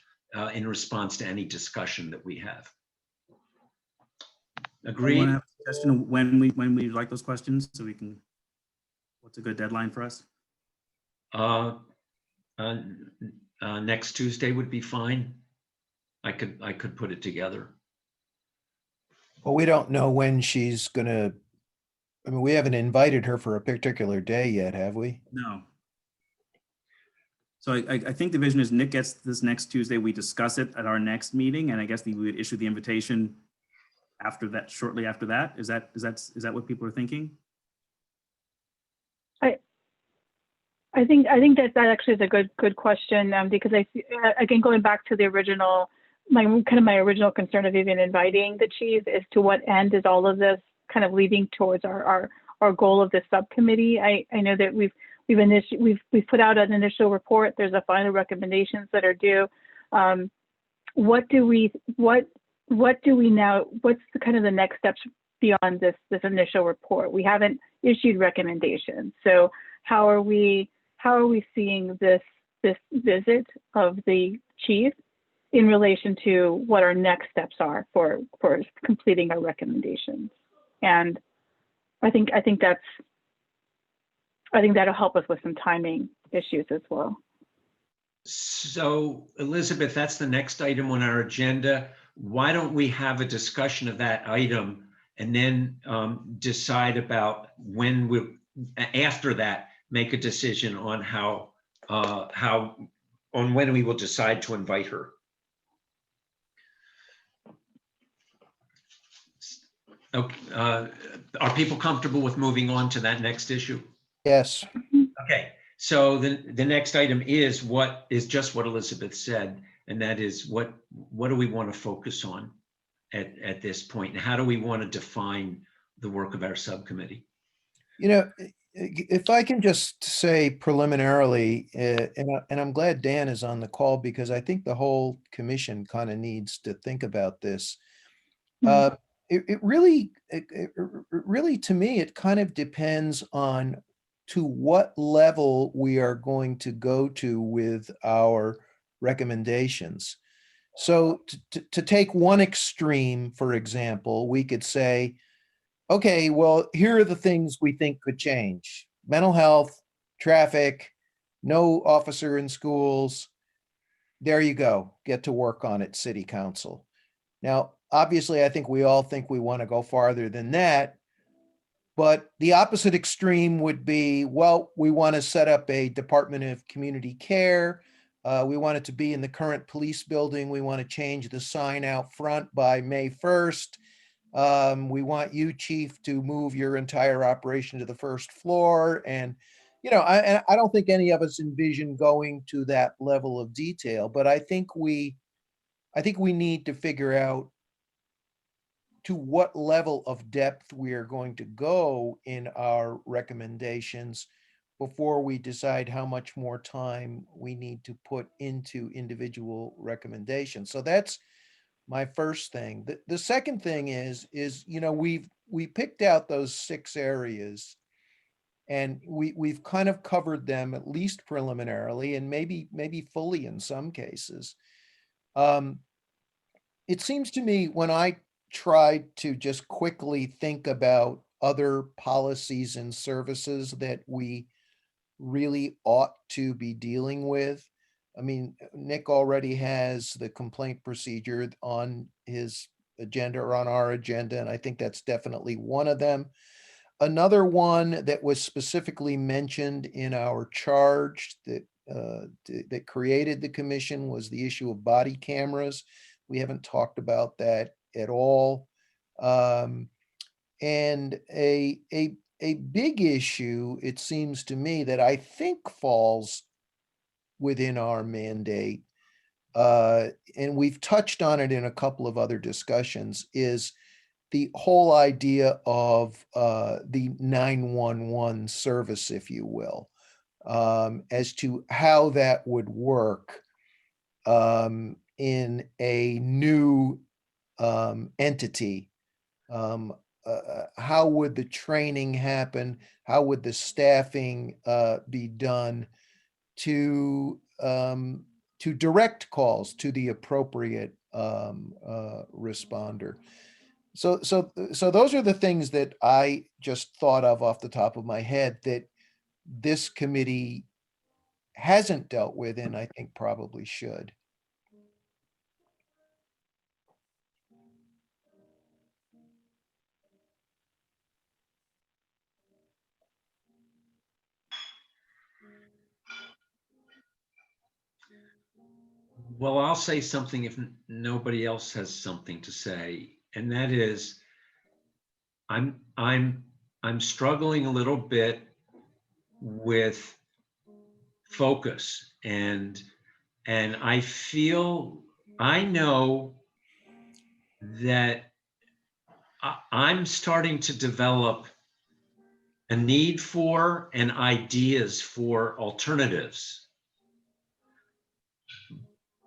in response to any discussion that we have. Agreed? You want to have a suggestion of when we like those questions, so we can, what's a good deadline for us? Next Tuesday would be fine. I could put it together. Well, we don't know when she's gonna, I mean, we haven't invited her for a particular day yet, have we? No. So I think the vision is Nick gets this next Tuesday, we discuss it at our next meeting, and I guess we would issue the invitation after that, shortly after that. Is that what people are thinking? I think that actually is a good question, because again, going back to the original my original concern of even inviting the chief is to what end is all of this kind of leading towards our goal of this subcommittee. I know that we've put out an initial report. There's a final recommendations that are due. What do we now? What's the kind of the next steps beyond this initial report? We haven't issued recommendations. So how are we seeing this visit of the chief in relation to what our next steps are for completing our recommendations? And I think that'll help us with some timing issues as well. So Elizabeth, that's the next item on our agenda. Why don't we have a discussion of that item and then decide about when we, after that, make a decision on on when we will decide to invite her. Okay, are people comfortable with moving on to that next issue? Yes. Okay, so the next item is just what Elizabeth said, and that is what do we want to focus on at this point, and how do we want to define the work of our subcommittee? You know, if I can just say preliminarily, and I'm glad Dan is on the call because I think the whole commission kind of needs to think about this. It really, to me, it kind of depends on to what level we are going to go to with our recommendations. So to take one extreme, for example, we could say, okay, well, here are the things we think could change. Mental health, traffic, no officer in schools. There you go. Get to work on it, City Council. Now, obviously, I think we all think we want to go farther than that. But the opposite extreme would be, well, we want to set up a Department of Community Care. We want it to be in the current police building. We want to change the sign out front by May 1st. We want you, Chief, to move your entire operation to the first floor. And, you know, I don't think any of us envision going to that level of detail, but I think we need to figure out to what level of depth we are going to go in our recommendations before we decide how much more time we need to put into individual recommendations. So that's my first thing. The second thing is, you know, we picked out those 6 areas and we've kind of covered them at least preliminarily and maybe fully in some cases. It seems to me when I tried to just quickly think about other policies and services that we really ought to be dealing with. I mean, Nick already has the complaint procedure on his agenda or on our agenda, and I think that's definitely one of them. Another one that was specifically mentioned in our charge that created the commission was the issue of body cameras. We haven't talked about that at all. And a big issue, it seems to me, that I think falls within our mandate, and we've touched on it in a couple of other discussions, is the whole idea of the 911 service, if you will, as to how that would work in a new entity. How would the training happen? How would the staffing be done to direct calls to the appropriate responder? So those are the things that I just thought of off the top of my head that this committee hasn't dealt with, and I think probably should. Well, I'll say something if nobody else has something to say, and that is, I'm struggling a little bit with focus, and I feel I know that I'm starting to develop a need for and ideas for alternatives.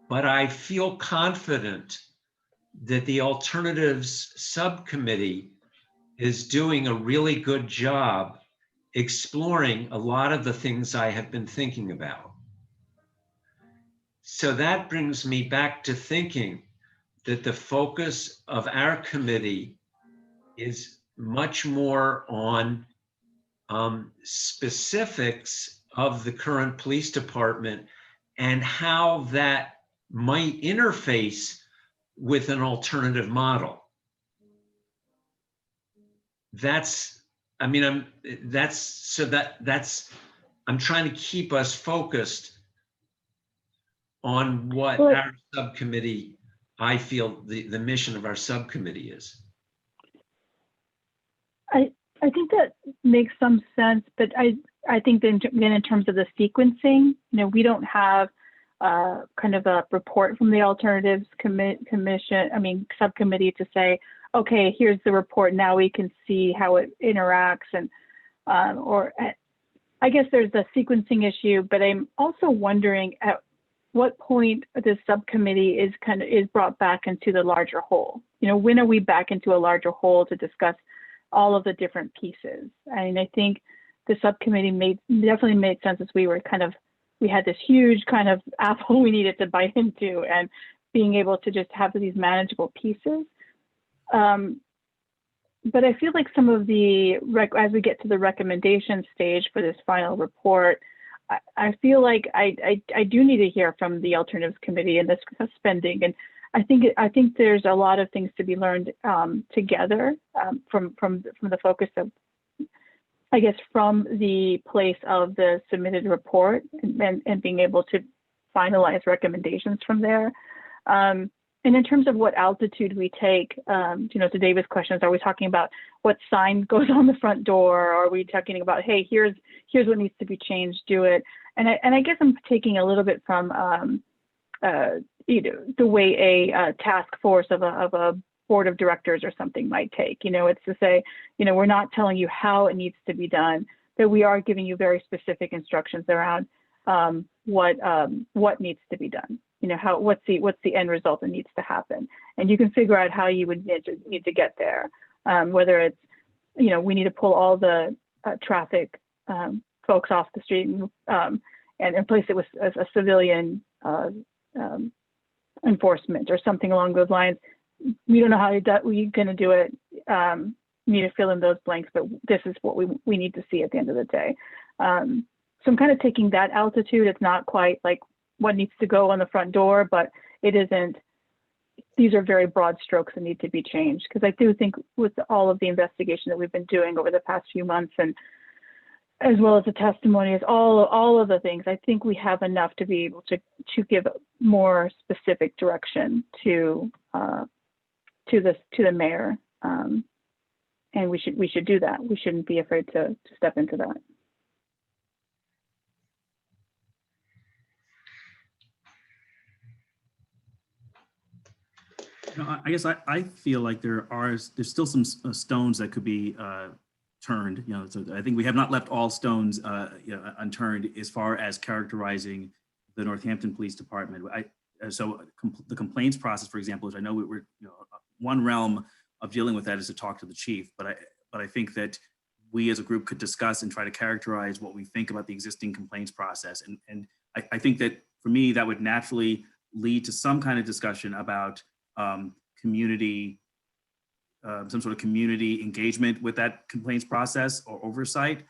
But I feel confident that the alternatives subcommittee is doing a really good job exploring a lot of the things I have been thinking about. So that brings me back to thinking that the focus of our committee is much more on specifics of the current police department and how that might interface with an alternative model. I'm trying to keep us focused on what Well, our subcommittee, I feel the mission of our subcommittee is. I think that makes some sense, but I think then in terms of the sequencing, we don't have kind of a report from the alternatives subcommittee to say, okay, here's the report. Now we can see how it interacts, and or I guess there's the sequencing issue, but I'm also wondering at what point this subcommittee is brought back into the larger whole. When are we back into a larger whole to discuss all of the different pieces? I mean, I think the subcommittee definitely made sense as we had this huge kind of apple we needed to bite into, and being able to just have these manageable pieces. But I feel like some of as we get to the recommendation stage for this final report, I feel like I do need to hear from the alternatives committee and this spending. And I think there's a lot of things to be learned together from the focus of, I guess, from the place of the submitted report and being able to finalize recommendations from there. And in terms of what altitude we take, to David's questions, are we talking about what sign goes on the front door? Or are we talking about, hey, here's what needs to be changed, do it? And I guess I'm taking a little bit from the way a task force of a board of directors or something might take. It's to say, we're not telling you how it needs to be done, but we are giving you very specific instructions around what needs to be done. What's the end result that needs to happen, and you can figure out how you would need to get there. Whether it's, we need to pull all the traffic folks off the street and replace it with a civilian enforcement or something along those lines. We don't know how we're going to do it. You need to fill in those blanks, but this is what we need to see at the end of the day. So I'm kind of taking that altitude. It's not quite like what needs to go on the front door, but it isn't. These are very broad strokes that need to be changed, because I do think with all of the investigation that we've been doing over the past few months, and as well as the testimonies, all of the things, I think we have enough to be able to give more specific direction to the mayor, and we should do that. We shouldn't be afraid to step into that. I guess I feel like there's still some stones that could be turned. So I think we have not left all stones unturned as far as characterizing the Northampton Police Department. The complaints process, for example, which I know we're one realm of dealing with that is to talk to the chief, but I think that we as a group could discuss and try to characterize what we think about the existing complaints process. And I think that for me, that would naturally lead to some kind of discussion about community, some sort of community engagement with that complaints process or oversight.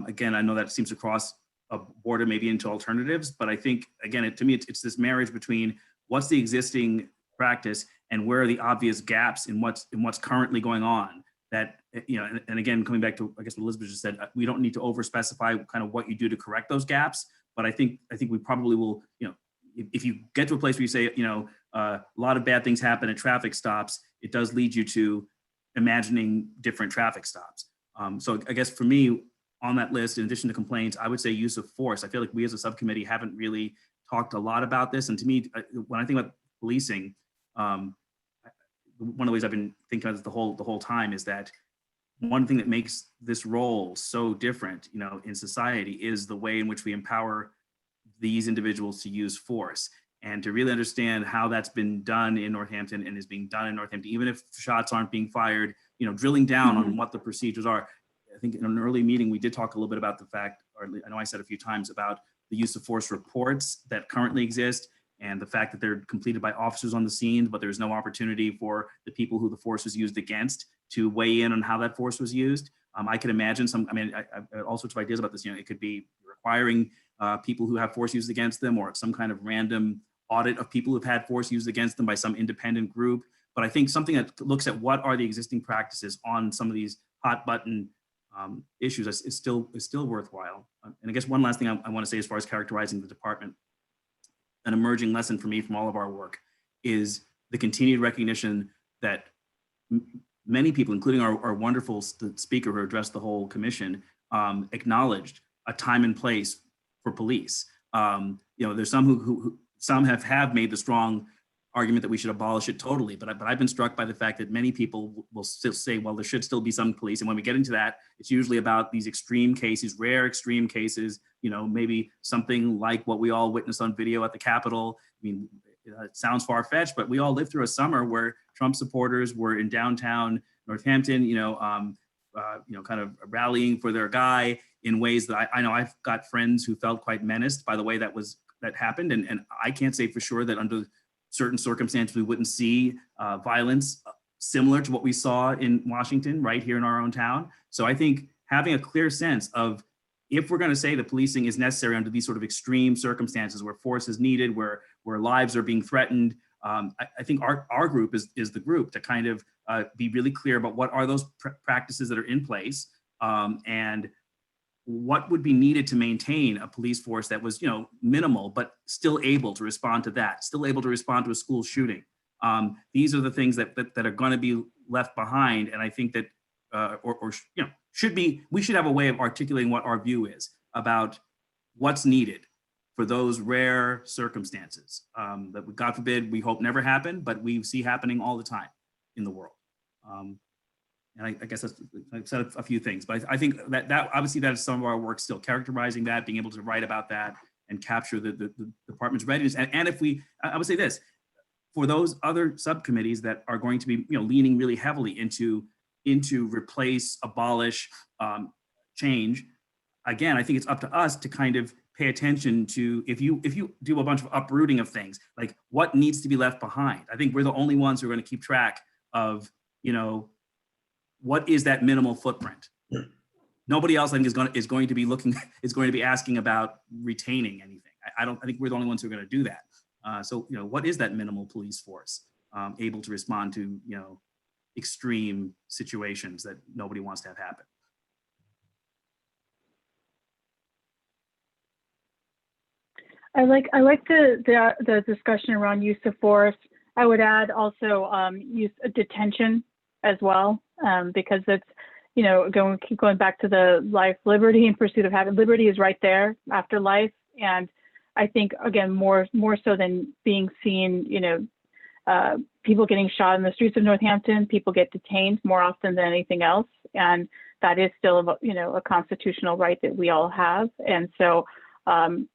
Again, I know that seems to cross a border maybe into alternatives, but I think, again, to me, it's this marriage between what's the existing practice and where are the obvious gaps in what's currently going on. That, and again, coming back to, I guess, what Elizabeth just said, we don't need to over specify kind of what you do to correct those gaps, but I think we probably will, if you get to a place where you say, a lot of bad things happen at traffic stops, it does lead you to imagining different traffic stops. So I guess for me, on that list, in addition to complaints, I would say use of force. I feel like we as a subcommittee haven't really talked a lot about this. And to me, when I think about policing, one of the ways I've been thinking of the whole time is that one thing that makes this role so different, in society is the way in which we empower these individuals to use force, and to really understand how that's been done in Northampton and is being done in Northampton, even if shots aren't being fired, drilling down on what the procedures are. I think in an early meeting, we did talk a little bit about the fact, or I know I said a few times, about the use of force reports that currently exist, and the fact that they're completed by officers on the scene, but there's no opportunity for the people who the force was used against to weigh in on how that force was used. I can imagine I have all sorts of ideas about this. It could be requiring people who have force used against them, or some kind of random audit of people who've had force used against them by some independent group. But I think something that looks at what are the existing practices on some of these hot button issues is still worthwhile. And I guess one last thing I want to say as far as characterizing the department, an emerging lesson for me from all of our work is the continued recognition that many people, including our wonderful speaker who addressed the whole commission, acknowledged a time and place for police. There's some who some have made the strong argument that we should abolish it totally, but I've been struck by the fact that many people will still say, well, there should still be some police. And when we get into that, it's usually about these extreme cases, rare extreme cases, maybe something like what we all witnessed on video at the Capitol. I mean, it sounds far-fetched, but we all lived through a summer where Trump supporters were in downtown Northampton, kind of rallying for their guy in ways that I know I've got friends who felt quite menaced by the way that happened. And I can't say for sure that under certain circumstances, we wouldn't see violence similar to what we saw in Washington, right here in our own town. So I think having a clear sense of, if we're going to say that policing is necessary under these sort of extreme circumstances where force is needed, where lives are being threatened, I think our group is the group to kind of be really clear about what are those practices that are in place, and what would be needed to maintain a police force that was, minimal, but still able to respond to that, still able to respond to a school shooting. These are the things that are going to be left behind. And I think that, we should have a way of articulating what our view is about what's needed for those rare circumstances that, God forbid, we hope never happen, but we see happening all the time in the world. And I guess I've said a few things, but I think that obviously that is some of our work still, characterizing that, being able to write about that and capture the department's readiness. And if I would say this, for those other subcommittees that are going to be, leaning really heavily into replace, abolish, change, again, I think it's up to us to kind of pay attention to, if you do a bunch of uprooting of things, like what needs to be left behind. I think we're the only ones who are going to keep track of, what is that minimal footprint? Nobody else, I think, is going to be asking about retaining anything. I think we're the only ones who are going to do that. So what is that minimal police force able to respond to extreme situations that nobody wants to have happen? I like the discussion around use of force. I would add also use of detention as well, because it's, keep going back to the life, liberty, and pursuit of having liberty is right there after life. And I think, again, more so than being seen, people getting shot in the streets of Northampton, people get detained more often than anything else. And that is still, a constitutional right that we all have. And so and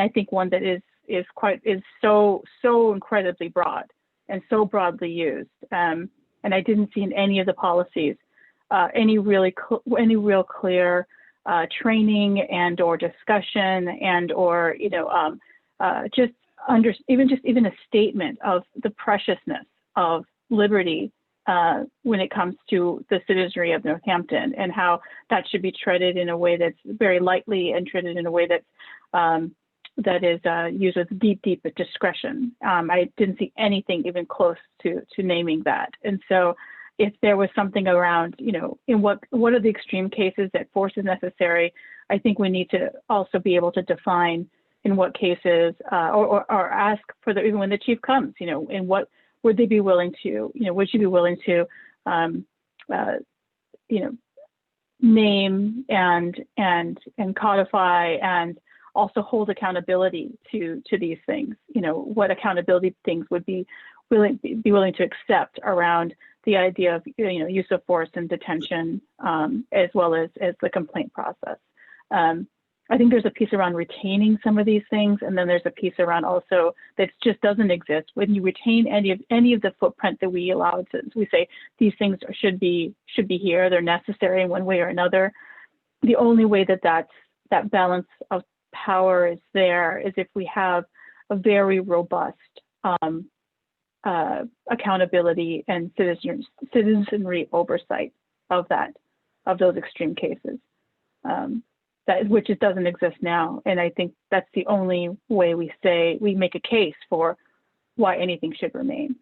I think one that is so incredibly broad and so broadly used. And I didn't see in any of the policies any real clear training and or discussion and or even a statement of the preciousness of liberty when it comes to the citizenry of Northampton, and how that should be treated in a way that's very lightly and treated in a way that's that is used with deep discretion. I didn't see anything even close to naming that. And so if there was something around, in what are the extreme cases that force is necessary, I think we need to also be able to define in what cases, or ask for even when the chief comes, in what would they be willing to, would you be willing to, name and codify and also hold accountability to these things. You know, what accountability things would be willing to accept around the idea of, you know, use of force and detention, as well as the complaint process. I think there's a piece around retaining some of these things, and then there's a piece around also that just doesn't exist. When you retain any of the footprint that we allow, to, we say these things should be here, they're necessary in one way or another. The only way that that balance of power is there is if we have a very robust accountability and citizenry oversight of those extreme cases. Which it doesn't exist now. And I think that's the only way we make a case for why anything should remain.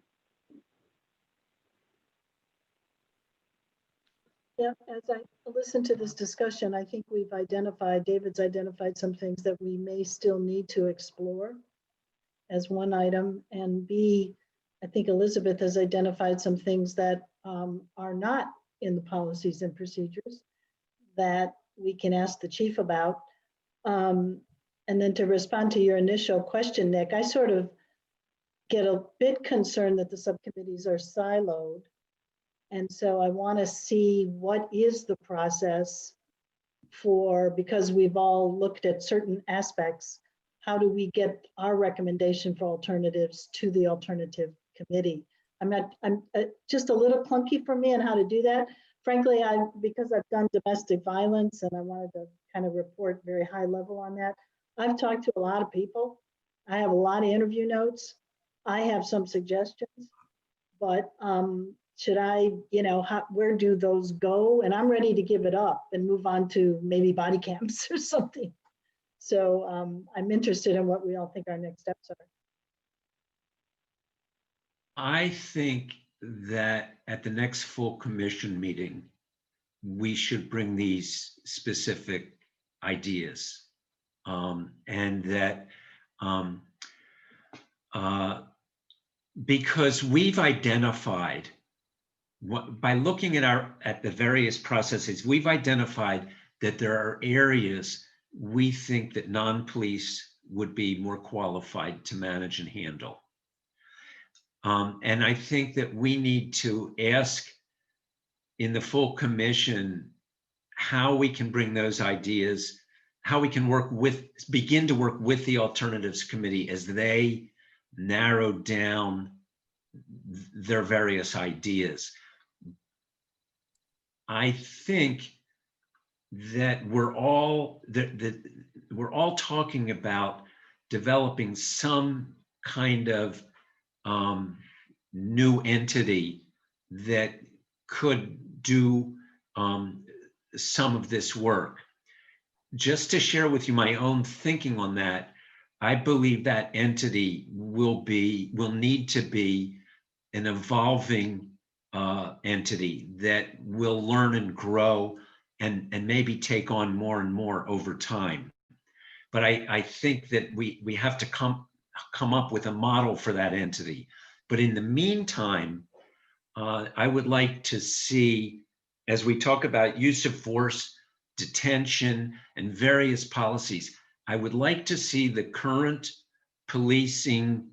Yeah, as I listen to this discussion, I think David's identified some things that we may still need to explore as one item. And B, I think Elizabeth has identified some things that are not in the policies and procedures that we can ask the chief about. And then to respond to your initial question, Nick, I sort of get a bit concerned that the subcommittees are siloed. And so I want to see what is the process because we've all looked at certain aspects, how do we get our recommendation for alternatives to the alternative committee? I'm just a little clunky for me on how to do that. Frankly, because I've done domestic violence and I wanted to kind of report very high level on that. I've talked to a lot of people. I have a lot of interview notes. I have some suggestions, but should I, where do those go? And I'm ready to give it up and move on to maybe body cams or something. So I'm interested in what we all think our next steps are. I think that at the next full commission meeting, we should bring these specific ideas, and that because we've identified by looking at the various processes, we've identified that there are areas we think that non-police would be more qualified to manage and handle. And I think that we need to ask in the full commission how we can bring those ideas, how we can begin to work with the alternatives committee as they narrow down their various ideas. I think that we're all talking about developing some kind of new entity that could do some of this work. Just to share with you my own thinking on that, I believe that entity will need to be an evolving entity that will learn and grow and maybe take on more and more over time. But I think that we have to come up with a model for that entity. But in the meantime, I would like to see, as we talk about use of force, detention, and various policies, I would like to see the current policing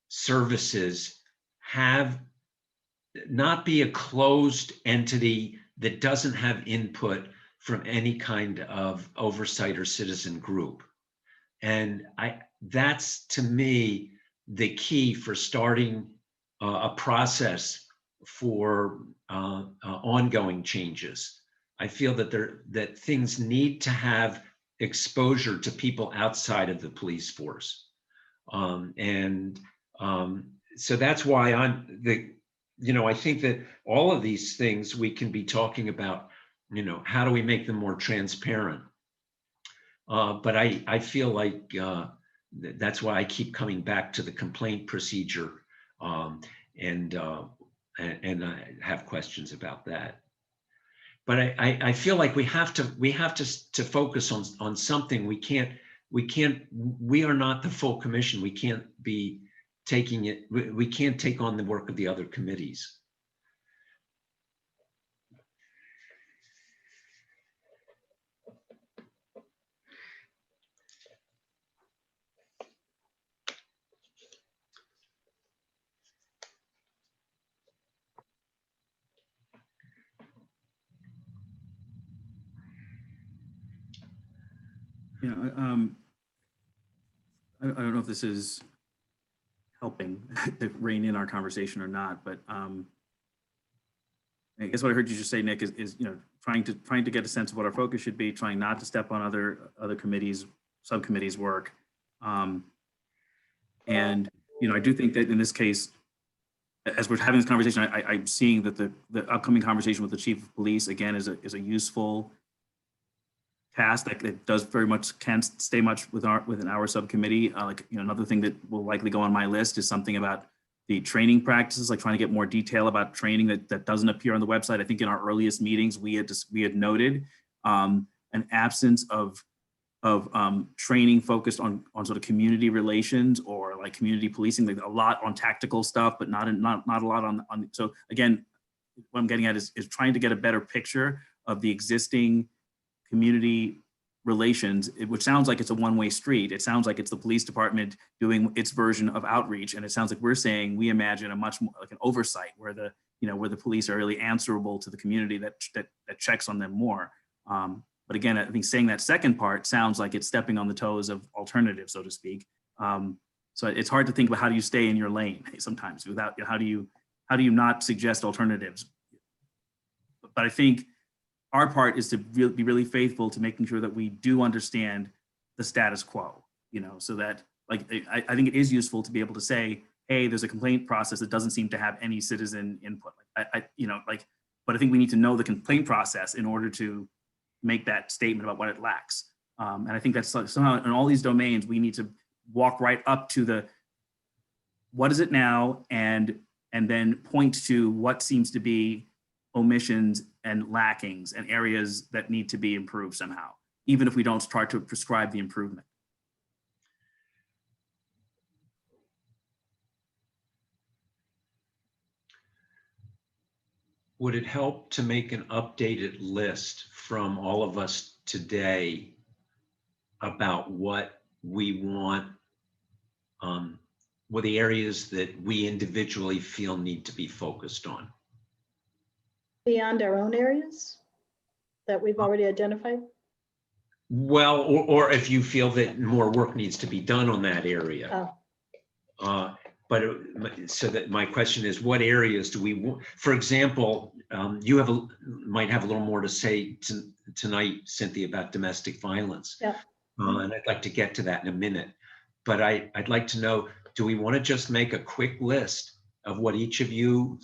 services not be a closed entity that doesn't have input from any kind of oversight or citizen group. And that's, to me, the key for starting a process for ongoing changes. I feel that things need to have exposure to people outside of the police force. So that's why I think that all of these things we can be talking about, how do we make them more transparent? But I feel like that's why I keep coming back to the complaint procedure, and I have questions about that. But I feel like we have to focus on something. We are not the full commission. We can't be taking it. We can't take on the work of the other committees. You know, I don't know if this is helping to rein in our conversation or not, but I guess what I heard you just say, Nick, is you know, trying to get a sense of what our focus should be, trying not to step on other committees, subcommittees' work. And you know, I do think that in this case, as we're having this conversation, I'm seeing that the upcoming conversation with the chief of police again is a useful task that it does very much can stay much within our subcommittee. Like, you know, another thing that will likely go on my list is something about the training practices, like trying to get more detail about training that doesn't appear on the website. I think in our earliest meetings, we had noted an absence of training focused on sort of community relations or like community policing, like a lot on tactical stuff, but not a lot on. So again, what I'm getting at is trying to get a better picture of the existing community relations, which sounds like it's a one-way street. It sounds like it's the police department doing its version of outreach, and it sounds like we're saying we imagine a much more like an oversight where the police are really answerable to the community that checks on them more. But again, I think saying that second part sounds like it's stepping on the toes of alternatives, so to speak. So it's hard to think about how do you stay in your lane sometimes without, how do you not suggest alternatives? But I think our part is to be really faithful to making sure that we do understand the status quo, you know, so that like, I think it is useful to be able to say, hey, there's a complaint process that doesn't seem to have any citizen input. But I think we need to know the complaint process in order to make that statement about what it lacks. And I think that's like somehow in all these domains, we need to walk right up to what is it now, and then point to what seems to be omissions and lackings and areas that need to be improved somehow, even if we don't start to prescribe the improvement. Would it help to make an updated list from all of us today about what we want, what the areas that we individually feel need to be focused on? Beyond our own areas that we've already identified? Well, or if you feel that more work needs to be done on that area. So that my question is, what areas do we want? For example, you might have a little more to say tonight, Cynthia, about domestic violence. Yeah. And I'd like to get to that in a minute. But I'd like to know, do we want to just make a quick list of what each of you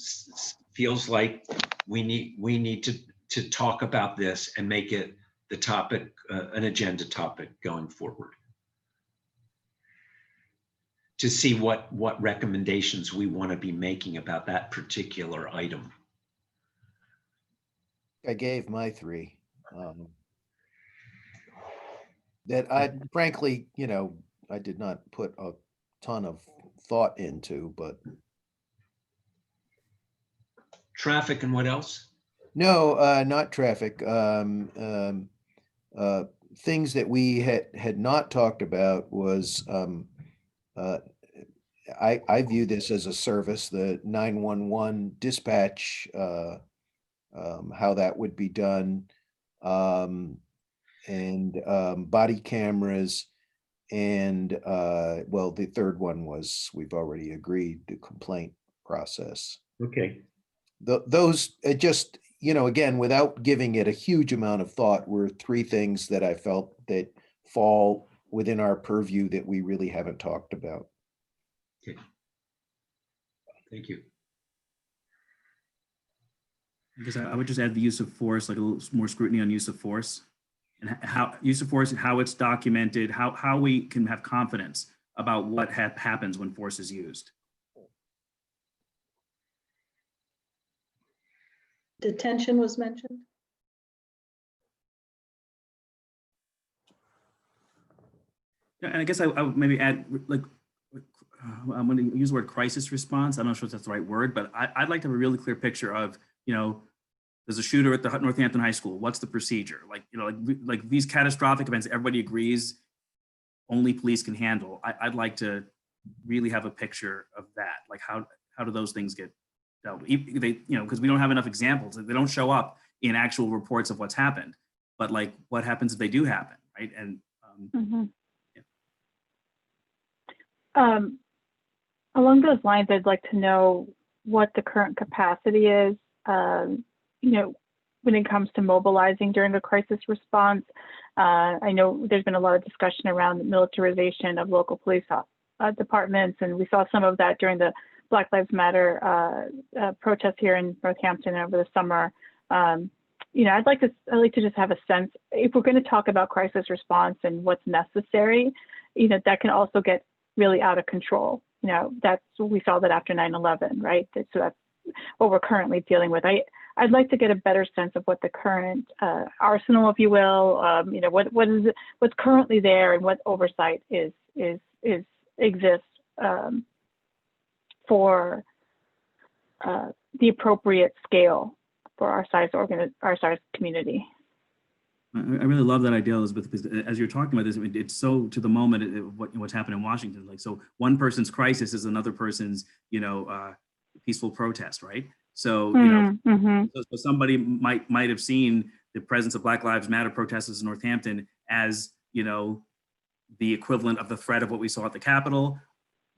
feels like we need to talk about this and make it the topic, an agenda topic going forward, to see what recommendations we want to be making about that particular item? I gave my three. That I frankly, you know, I did not put a ton of thought into, but. Traffic and what else? No, not traffic. Things that we had not talked about was, I view this as a service, the 911 dispatch, how that would be done, and body cameras, and well, the third one was, we've already agreed, the complaint process. Okay. Those just, you know, again, without giving it a huge amount of thought, were three things that I felt that fall within our purview that we really haven't talked about. Okay. Thank you. I guess I would just add the use of force, like a little more scrutiny on use of force, and how use of force and how it's documented, how we can have confidence about what happens when force is used. Detention was mentioned. Yeah, and I guess I would maybe add, like, I'm going to use the word crisis response. I'm not sure if that's the right word, but I'd like to have a really clear picture of, you know, there's a shooter at the Northampton High School. What's the procedure? Like, you know, like these catastrophic events, everybody agrees only police can handle. I'd like to really have a picture of that. Like, how do those things get dealt with? They, you know, because we don't have enough examples. They don't show up in actual reports of what's happened. But like, what happens if they do happen, right? And Mhm. Yeah. Along those lines, I'd like to know what the current capacity is, you know, when it comes to mobilizing during a crisis response. I know there's been a lot of discussion around the militarization of local police departments, and we saw some of that during the Black Lives Matter protest here in Northampton over the summer. You know, I'd like to just have a sense, if we're going to talk about crisis response and what's necessary, you know, that can also get really out of control. You know, we saw that after 9/11, right? So that's what we're currently dealing with. I'd like to get a better sense of what the current arsenal, if you will, you know, what's currently there and what oversight exists for the appropriate scale for our size community. I really love that idea, Elizabeth, because as you're talking about this, it's so to the moment what's happened in Washington. Like, so one person's crisis is another person's, you know, peaceful protest, right? So, you know, so somebody might have seen the presence of Black Lives Matter protesters in Northampton as, you know, the equivalent of the threat of what we saw at the Capitol,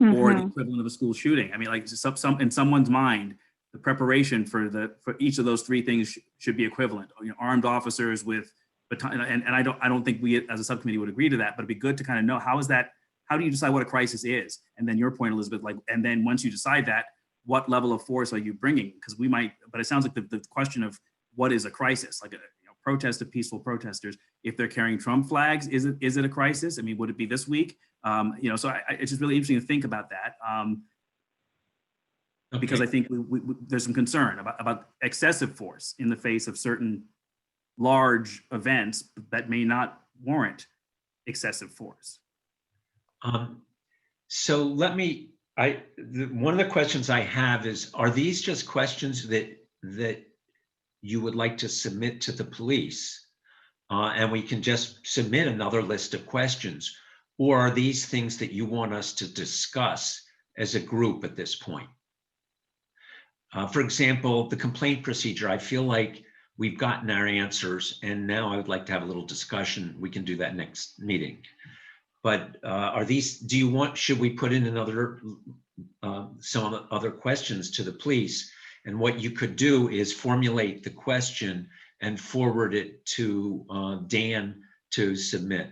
or the equivalent of a school shooting. I mean, like some in someone's mind, the preparation for each of those three things should be equivalent. You know, armed officers with baton, and I don't think we as a subcommittee would agree to that, but it'd be good to kind of know how do you decide what a crisis is? And then your point, Elizabeth, like, and then once you decide that, what level of force are you bringing? Because we might, but it sounds like the question of what is a crisis, like a protest of peaceful protesters, if they're carrying Trump flags, is it a crisis? I mean, would it be this week? You know, so it's just really interesting to think about that. Because I think there's some concern about excessive force in the face of certain large events that may not warrant excessive force. So let me, one of the questions I have is, are these just questions that you would like to submit to the police? And we can just submit another list of questions, or are these things that you want us to discuss as a group at this point? For example, the complaint procedure, I feel like we've gotten our answers, and now I would like to have a little discussion. We can do that next meeting. But are these, should we put in some other questions to the police? And what you could do is formulate the question and forward it to Dan to submit.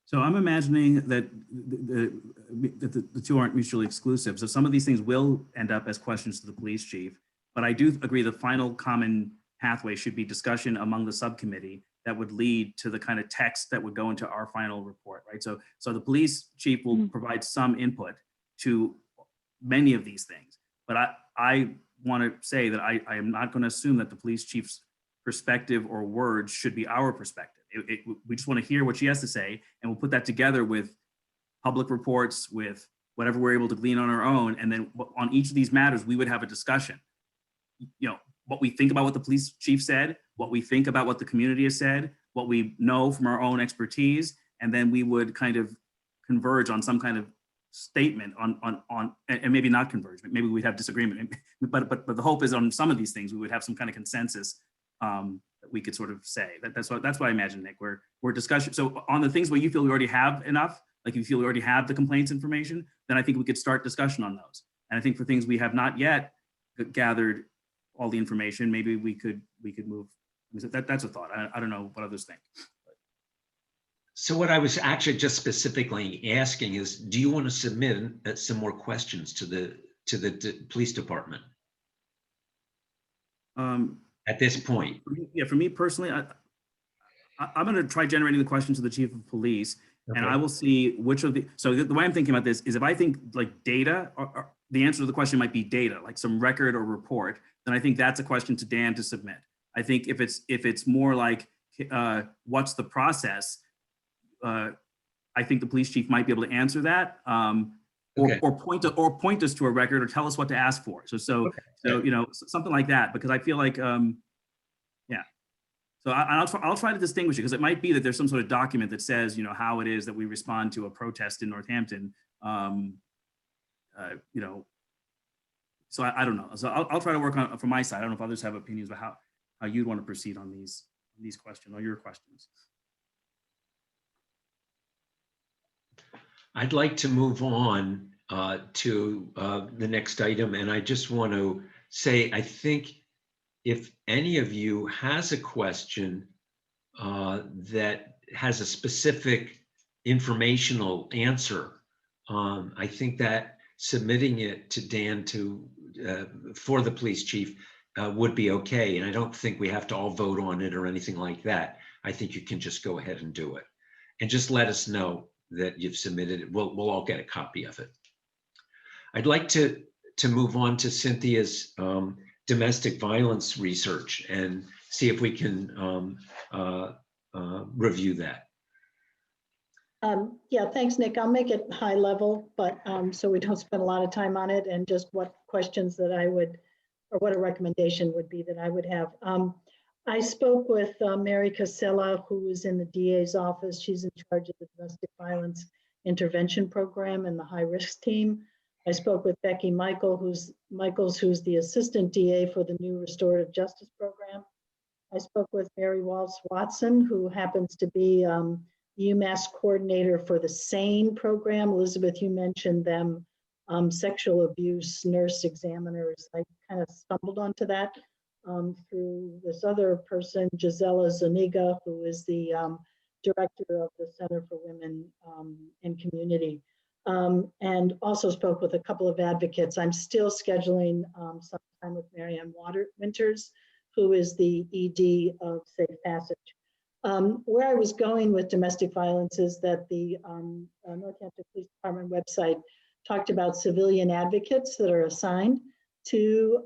So I'm imagining that the two aren't mutually exclusive. So some of these things will end up as questions to the police chief, but I do agree the final common pathway should be discussion among the subcommittee that would lead to the kind of text that would go into our final report, right? So the police chief will provide some input to many of these things, but I want to say that I am not going to assume that the police chief's perspective or words should be our perspective. We just want to hear what she has to say, and we'll put that together with public reports, with whatever we're able to glean on our own, and then on each of these matters, we would have a discussion. You know, what we think about what the police chief said, what we think about what the community has said, what we know from our own expertise, and then we would kind of converge on some kind of statement on and maybe not converge, but maybe we'd have disagreement. But the hope is on some of these things we would have some kind of consensus that we could sort of say. That's what I imagine, Nick. We're discussion. So on the things where you feel we already have enough, like you feel we already have the complaints information, then I think we could start discussion on those. And I think for things we have not yet gathered all the information, maybe we could move. That's a thought. I don't know what others think. So what I was actually just specifically asking is, do you want to submit some more questions to the police department at this point? Yeah, for me personally, I'm going to try generating the questions to the chief of police, and I will see which of the. So the way I'm thinking about this is, if I think like data, or the answer to the question might be data, like some record or report, then I think that's a question to Dan to submit. I think if it's more like what's the process, I think the police chief might be able to answer that, or point us to a record, or tell us what to ask for. So you know, something like that, because I feel like yeah. So I'll try to distinguish it, because it might be that there's some sort of document that says, you know, how it is that we respond to a protest in Northampton. You know, so I don't know. So I'll try to work on from my side. I don't know if others have opinions about how you'd want to proceed on these questions or your questions. I'd like to move on to the next item, and I just want to say, I think if any of you has a question that has a specific informational answer, I think that submitting it to Dan for the police chief would be okay. And I don't think we have to all vote on it or anything like that. I think you can just go ahead and do it. And just let us know that you've submitted it. We'll all get a copy of it. I'd like to move on to Cynthia's domestic violence research and see if we can review that. Yeah, thanks, Nick. I'll make it high level, but so we don't spend a lot of time on it, and just what questions that I would, or what a recommendation would be that I would have. I spoke with Mary Casella, who is in the DA's office. She's in charge of the domestic violence intervention program and the high risk team. I spoke with Becky Michaels, who's the assistant DA for the new Restorative Justice program. I spoke with Mary Walsh Watson, who happens to be UMass coordinator for the SANE program. Elizabeth, you mentioned them, sexual abuse nurse examiners. I kind of stumbled onto that through this other person, Gisela Zuniga, who is the director of the Center for Women and Community. And also spoke with a couple of advocates. I'm still scheduling some time with Marianne Winters, who is the ED of Safe Passage. Where I was going with domestic violence is that the Northampton Police Department website talked about civilian advocates that are assigned to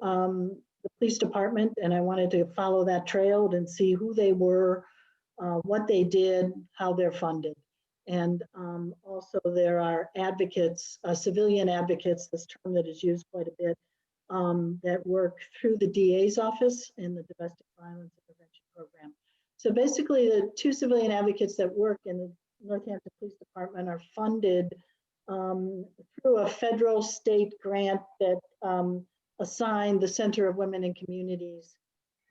the police department, and I wanted to follow that trail and see who they were, what they did, how they're funded. And also there are advocates, civilian advocates, this term that is used quite a bit, that work through the DA's office in the domestic violence intervention program. So basically the two civilian advocates that work in the Northampton Police Department are funded through a federal state grant that assigned the Center of Women and Communities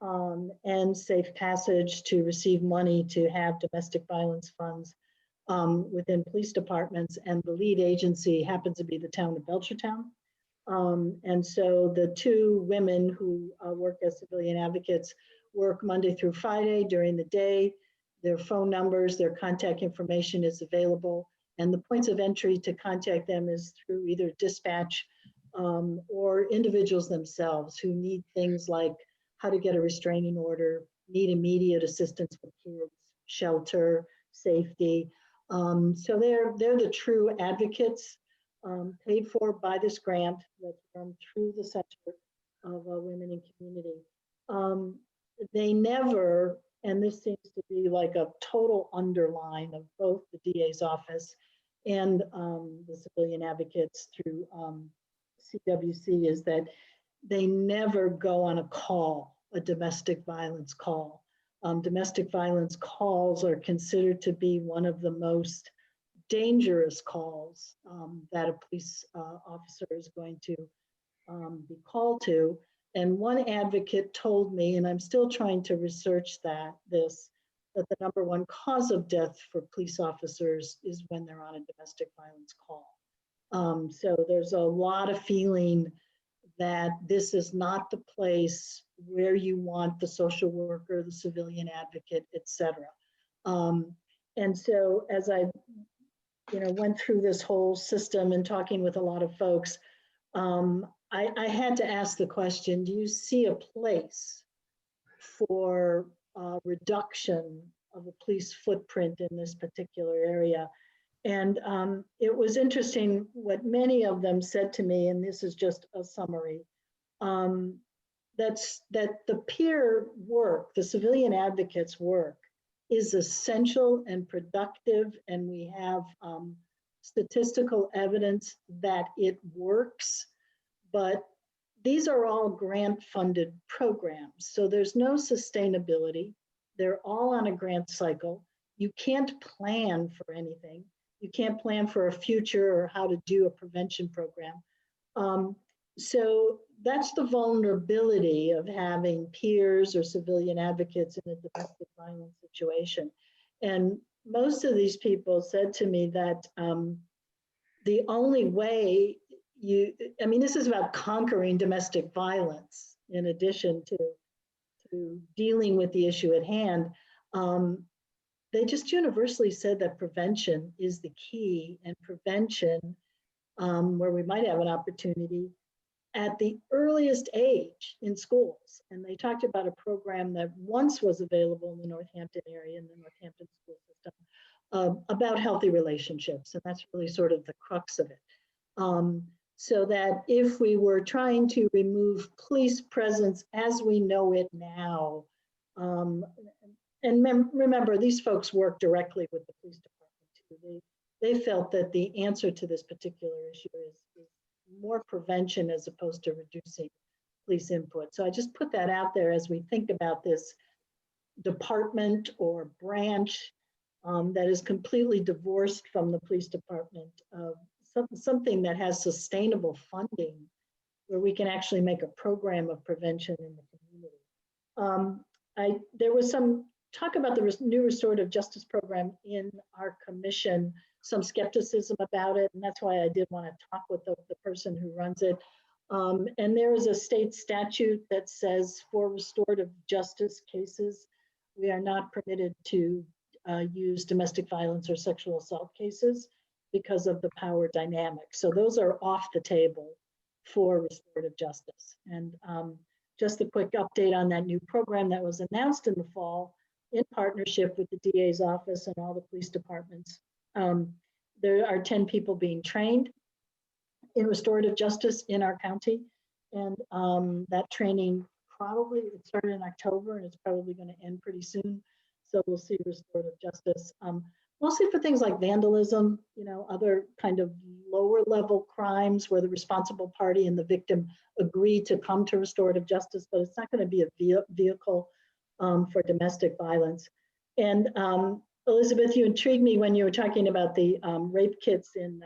and Safe Passage to receive money to have domestic violence funds within police departments, and the lead agency happens to be the town of Belchertown. And so the two women who work as civilian advocates work Monday through Friday during the day. Their phone numbers, their contact information is available, and the points of entry to contact them is through either dispatch or individuals themselves who need things like how to get a restraining order, need immediate assistance with kids, shelter, safety. So they're the true advocates paid for by this grant that's run through the Center of Women in Community. They never, and this seems to be like a total underline of both the DA's office and the civilian advocates through CWC, is that they never go on a call, a domestic violence call. Domestic violence calls are considered to be one of the most dangerous calls that a police officer is going to be called to. And one advocate told me, and I'm still trying to research that the number one cause of death for police officers is when they're on a domestic violence call. So there's a lot of feeling that this is not the place where you want the social worker, the civilian advocate, etc. And so as I went through this whole system and talking with a lot of folks, I had to ask the question, do you see a place for reduction of the police footprint in this particular area? And it was interesting what many of them said to me, and this is just a summary, that the peer work, the civilian advocates' work, is essential and productive, and we have statistical evidence that it works, but these are all grant-funded programs, so there's no sustainability. They're all on a grant cycle. You can't plan for anything. You can't plan for a future or how to do a prevention program. So that's the vulnerability of having peers or civilian advocates in a domestic violence situation. And most of these people said to me that the only way I mean, this is about conquering domestic violence in addition to dealing with the issue at hand. They just universally said that prevention is the key, and prevention, where we might have an opportunity at the earliest age in schools. And they talked about a program that once was available in the Northampton area, in the Northampton school system, about healthy relationships. And that's really sort of the crux of it. So that if we were trying to remove police presence as we know it now, and remember, these folks work directly with the police department too. They felt that the answer to this particular issue is more prevention as opposed to reducing police input. So I just put that out there as we think about this department or branch that is completely divorced from the police department, something that has sustainable funding where we can actually make a program of prevention in the community. There was some talk about the new restorative justice program in our commission, some skepticism about it, and that's why I did want to talk with the person who runs it. And there is a state statute that says for restorative justice cases, we are not permitted to use domestic violence or sexual assault cases because of the power dynamic. So those are off the table for restorative justice. And just a quick update on that new program that was announced in the fall in partnership with the DA's office and all the police departments. There are 10 people being trained in restorative justice in our county. And that training it started in October and it's probably going to end pretty soon. So we'll see restorative justice, mostly for things like vandalism, other kind of lower level crimes where the responsible party and the victim agree to come to restorative justice, but it's not going to be a vehicle for domestic violence. And Elizabeth, you intrigued me when you were talking about the rape kits in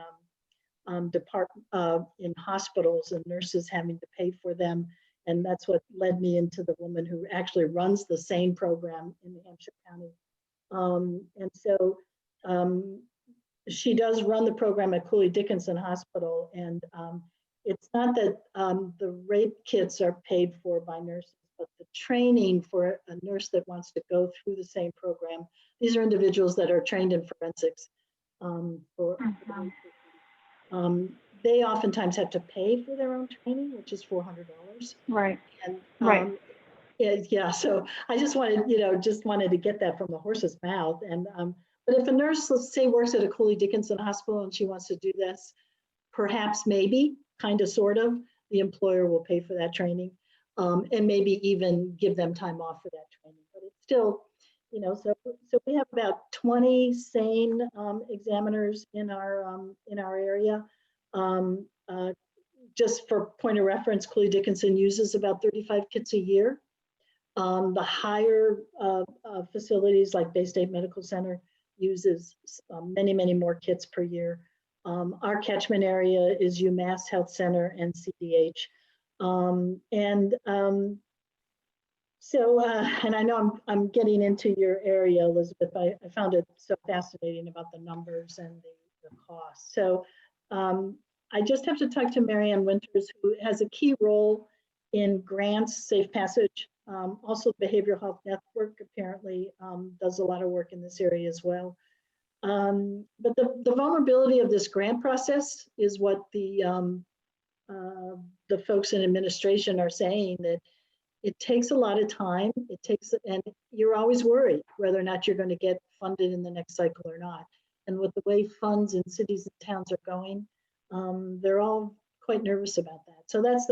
hospitals and nurses having to pay for them. And that's what led me into the woman who actually runs the SANE program in New Hampshire County. And so she does run the program at Cooley Dickinson Hospital. And it's not that the rape kits are paid for by nurses, but the training for a nurse that wants to go through the same program. These are individuals that are trained in forensics. They oftentimes have to pay for their own training, which is $400. Right. And, right. Yeah. So I just wanted, to get that from the horse's mouth. And but if a nurse, let's say, works at a Cooley Dickinson Hospital and she wants to do this, perhaps, maybe, kind of, sort of, the employer will pay for that training. And maybe even give them time off for that training. But it's still, so we have about 20 SANE examiners in our area. Just for point of reference, Cooley Dickinson uses about 35 kits a year. The higher facilities like Bay State Medical Center uses many, many more kits per year. Our catchment area is UMass Health Center and CDH. And I know I'm getting into your area, Elizabeth. I found it so fascinating about the numbers and the costs. So I just have to talk to Marianne Winters, who has a key role in grants, Safe Passage. Also, Behavioral Health Network apparently does a lot of work in this area as well. But the vulnerability of this grant process is what the folks in administration are saying, that it takes a lot of time. And you're always worried whether or not you're going to get funded in the next cycle or not. And with the way funds in cities and towns are going, they're all quite nervous about that. So that's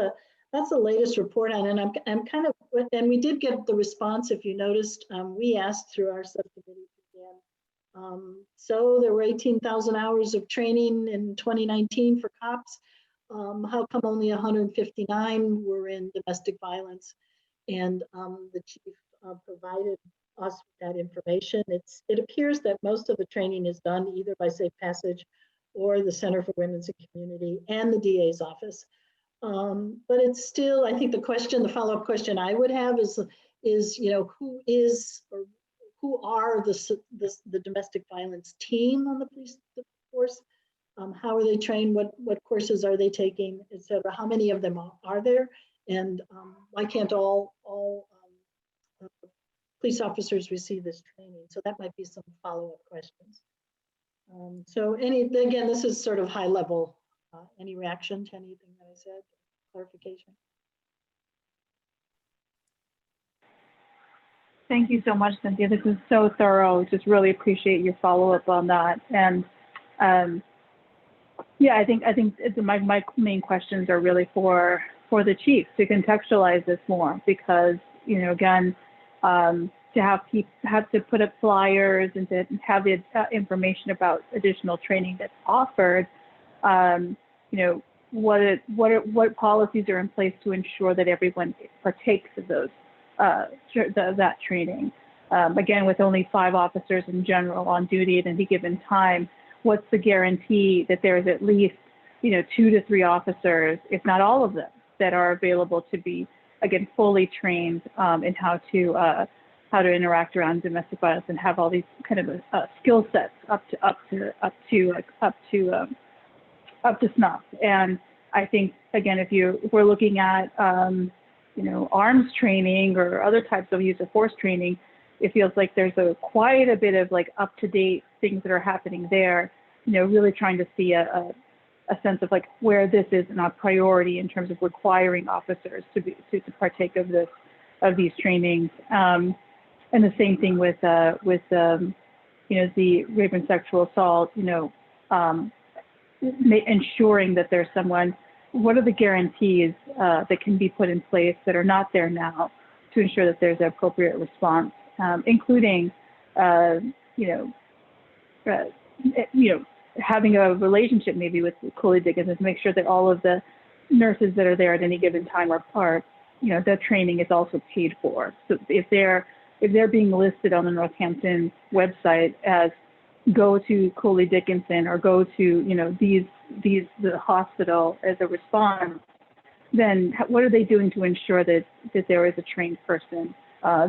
the latest report on it. And I'm kind of, and we did get the response, if you noticed, we asked through our subcommittee again. So there were 18,000 hours of training in 2019 for cops. How come only 159 were in domestic violence? And the chief provided us with that information. It appears that most of the training is done either by Safe Passage or the Center for Women's and Community and the DA's office. But it's still, I think the follow-up question I would have is who are the domestic violence team on the police force? How are they trained? What courses are they taking, et cetera? How many of them are there? And why can't all police officers receive this training? So that might be some follow-up questions. So again, this is sort of high level. Any reaction to anything that I said? Clarification? Thank you so much, Cynthia. This is so thorough. Just really appreciate your follow-up on that. And yeah, I think my main questions are really for the chief to contextualize this more, because again, to have to put up flyers and to have the information about additional training that's offered. What policies are in place to ensure that everyone partakes of those that training. Again, with only 5 officers in general on duty at any given time, what's the guarantee that there's at least 2 to 3 officers, if not all of them, that are available to be, again, fully trained in how to interact around domestic violence and have all these kind of skill sets up to snuff. And I think, again, if we're looking at arms training or other types of use of force training, it feels like there's quite a bit of up-to-date things that are happening there. Really trying to see a sense of where this is not priority in terms of requiring officers to partake of these trainings. And the same thing with the rape and sexual assault. Ensuring that there's someone. What are the guarantees that can be put in place that are not there now to ensure that there's an appropriate response, including, having a relationship maybe with Coley Dickinson to make sure that all of the nurses that are there at any given time are the training is also paid for. So if they're being listed on the Northampton website as go to Coley Dickinson or go to the hospital as a response, then what are they doing to ensure that there is a trained person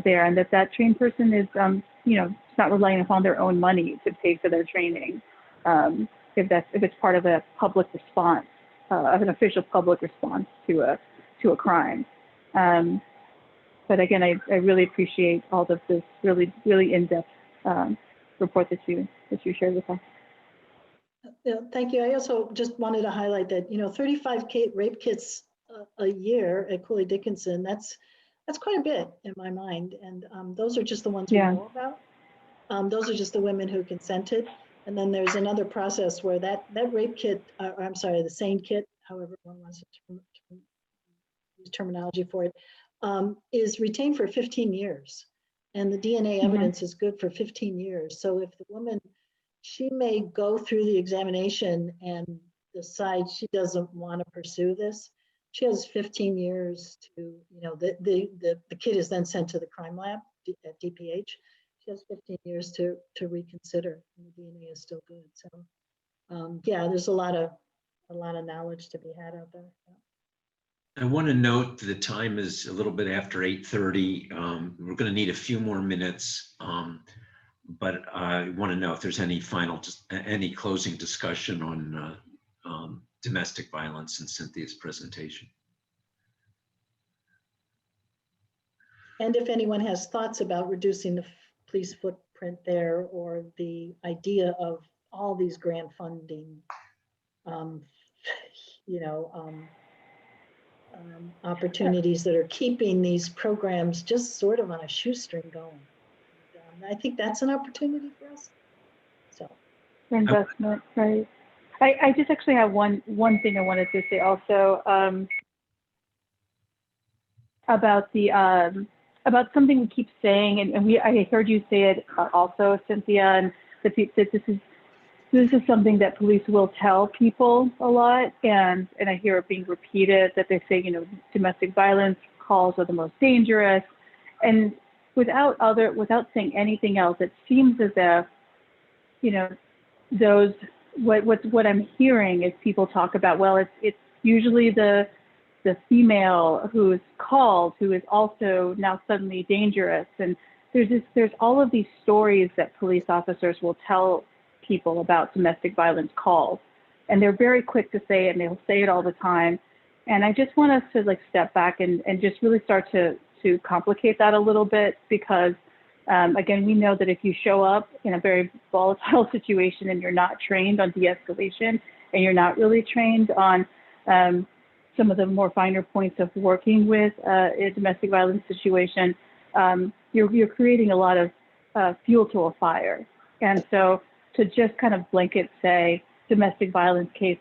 there, and that trained person is not relying upon their own money to pay for their training, if it's part of a public response, of an official public response to a crime. But again, I really appreciate all of this really, really in-depth report that you shared with us. Yeah, thank you. I also just wanted to highlight that 35 rape kits a year at Coley Dickinson. That's quite a bit in my mind, and those are just the ones we know about. Those are just the women who consented, and then there's another process where that rape kit, the SANE kit, however one wants to use terminology for it, is retained for 15 years, and the DNA evidence is good for 15 years. So if the woman, she may go through the examination and decide she doesn't want to pursue this, she has 15 years to, the kit is then sent to the crime lab at DPH. She has 15 years to reconsider, and the DNA is still good. So yeah, there's a lot of knowledge to be had out there. Yeah. I want to note the time is a little bit after 8:30. We're going to need a few more minutes, but I want to know if there's any any closing discussion on domestic violence in Cynthia's presentation. And if anyone has thoughts about reducing the police footprint there, or the idea of all these grant funding, opportunities that are keeping these programs just sort of on a shoestring going. And, I think that's an opportunity for us. So Investment, right? I just actually have one thing I wanted to say also about something we keep saying, and I heard you say it also, Cynthia, and that this is something that police will tell people a lot, and I hear it being repeated, that they say, domestic violence calls are the most dangerous, and without saying anything else, it seems as if, what I'm hearing is people talk about, well, it's usually the female who is called, who is also now suddenly dangerous, and there's all of these stories that police officers will tell people about domestic violence calls, and they're very quick to say it, and they'll say it all the time. And I just want us to like step back and just really start to complicate that a little bit, because again, we know that if you show up in a very volatile situation and you're not trained on de-escalation, and you're not really trained on some of the more finer points of working with a domestic violence situation, you're creating a lot of fuel to a fire. And so to just kind of blanket say domestic violence case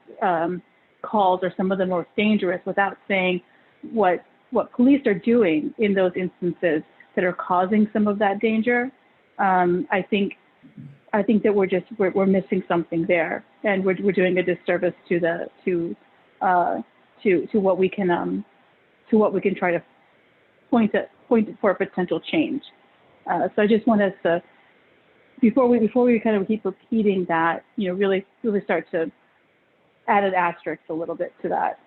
calls are some of the most dangerous without saying what police are doing in those instances that are causing some of that danger, I think that we're missing something there, and we're doing a disservice to what we can try to point for a potential change. So I just want us to, before we kind of keep repeating that, really start to add an asterisk a little bit to that,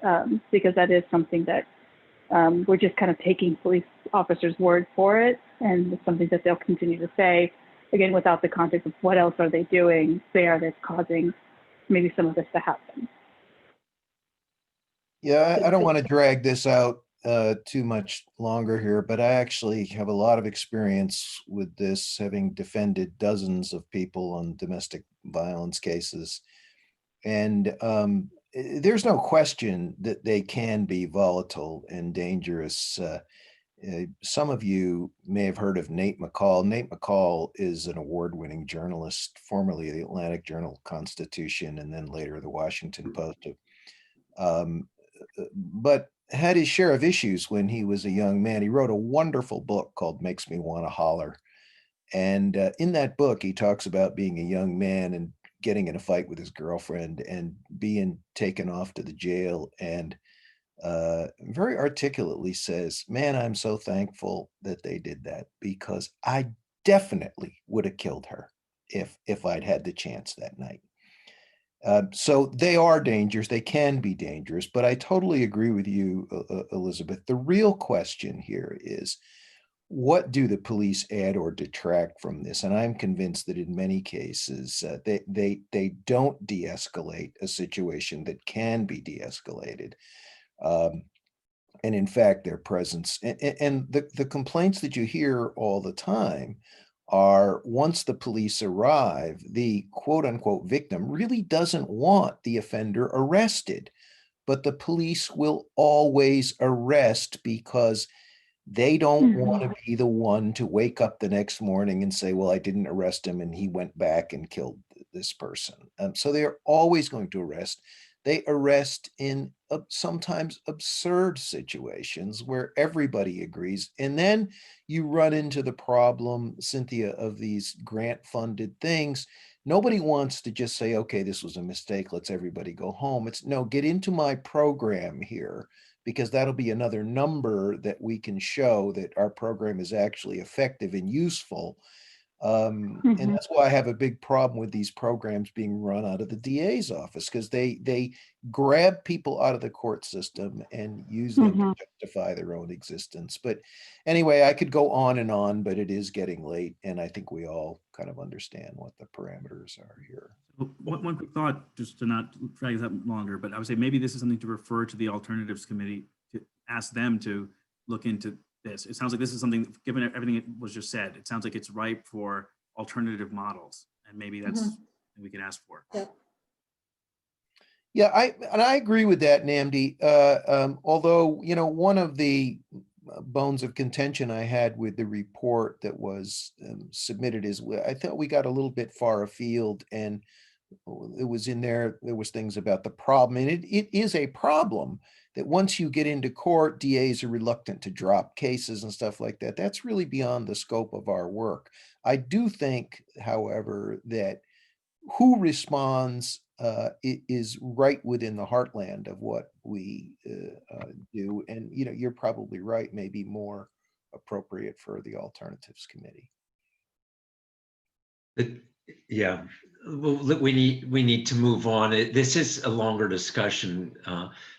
because that is something that we're just kind of taking police officers' word for it, and it's something that they'll continue to say, again, without the context of what else are they doing there that's causing maybe some of this to happen. Yeah, I don't want to drag this out too much longer here, but I actually have a lot of experience with this, having defended dozens of people on domestic violence cases. And there's no question that they can be volatile and dangerous. Some of you may have heard of Nate Mccall. Nate Mccall is an award-winning journalist, formerly of the Atlantic Journal-Constitution, and then later the Washington Post. But had his share of issues when he was a young man. He wrote a wonderful book called Makes Me Want to Holler. And in that book, he talks about being a young man and getting in a fight with his girlfriend and being taken off to the jail, and very articulately says, man, I'm so thankful that they did that, because I definitely would have killed her if I'd had the chance that night. So they are dangerous. They can be dangerous, but I totally agree with you, Elizabeth. The real question here is, what do the police add or detract from this? And I'm convinced that in many cases, they don't de-escalate a situation that can be de-escalated. And in fact, their presence and the complaints that you hear all the time are, once the police arrive, the quote unquote victim really doesn't want the offender arrested, but the police will always arrest because they don't want to be the one to wake up the next morning and say, well, I didn't arrest him and he went back and killed this person. So they're always going to arrest. They arrest in sometimes absurd situations where everybody agrees. And then you run into the problem, Cynthia, of these grant-funded things. Nobody wants to just say, okay, this was a mistake, let's everybody go home. It's no, get into my program here, because that'll be another number that we can show that our program is actually effective and useful. And that's why I have a big problem with these programs being run out of the DA's office, because they grab people out of the court system and use them to justify their own existence. But anyway, I could go on, but it is getting late, and I think we all kind of understand what the parameters are here. One quick thought, just to not drag this up longer, but I would say maybe this is something to refer to the Alternatives Committee, to ask them to look into this. It sounds like this is something, given everything that was just said, it sounds like it's ripe for alternative models, and maybe that's something we can ask for. Yeah, I agree with that, Namdi. Although, one of the bones of contention I had with the report that was submitted is I thought we got a little bit far afield, and it was in there was things about the problem, and it is a problem that once you get into court, DAs are reluctant to drop cases and stuff like that. That's really beyond the scope of our work. I do think, however, that who responds is right within the heartland of what we do. And, you're probably right, maybe more appropriate for the Alternatives Committee. Yeah, well, we need to move on. This is a longer discussion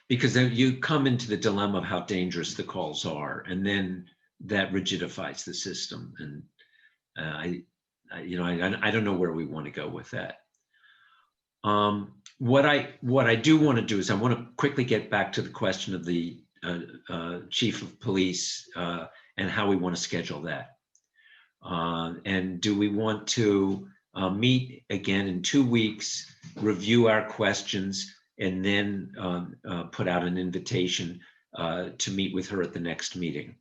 because then you come into the dilemma of how dangerous the calls are, and then that rigidifies the system. And I don't know where we want to go with that. What I do want to do is I want to quickly get back to the question of the chief of police and how we want to schedule that. And do we want to meet again in 2 weeks, review our questions, and then put out an invitation to meet with her at the next meeting?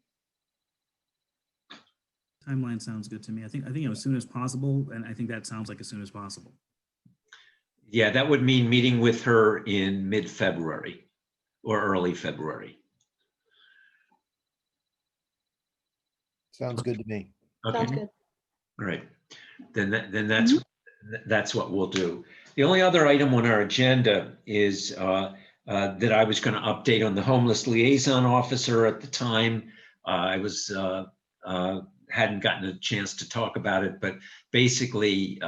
Timeline sounds good to me. I think as soon as possible, and I think that sounds like as soon as possible. Yeah, that would mean meeting with her in mid-February or early February. Sounds good to me. Okay. Sounds good. All right, then that's what we'll do. The only other item on our agenda is that I was going to update on the homeless liaison officer. At the time, I was hadn't gotten a chance to talk about it, but basically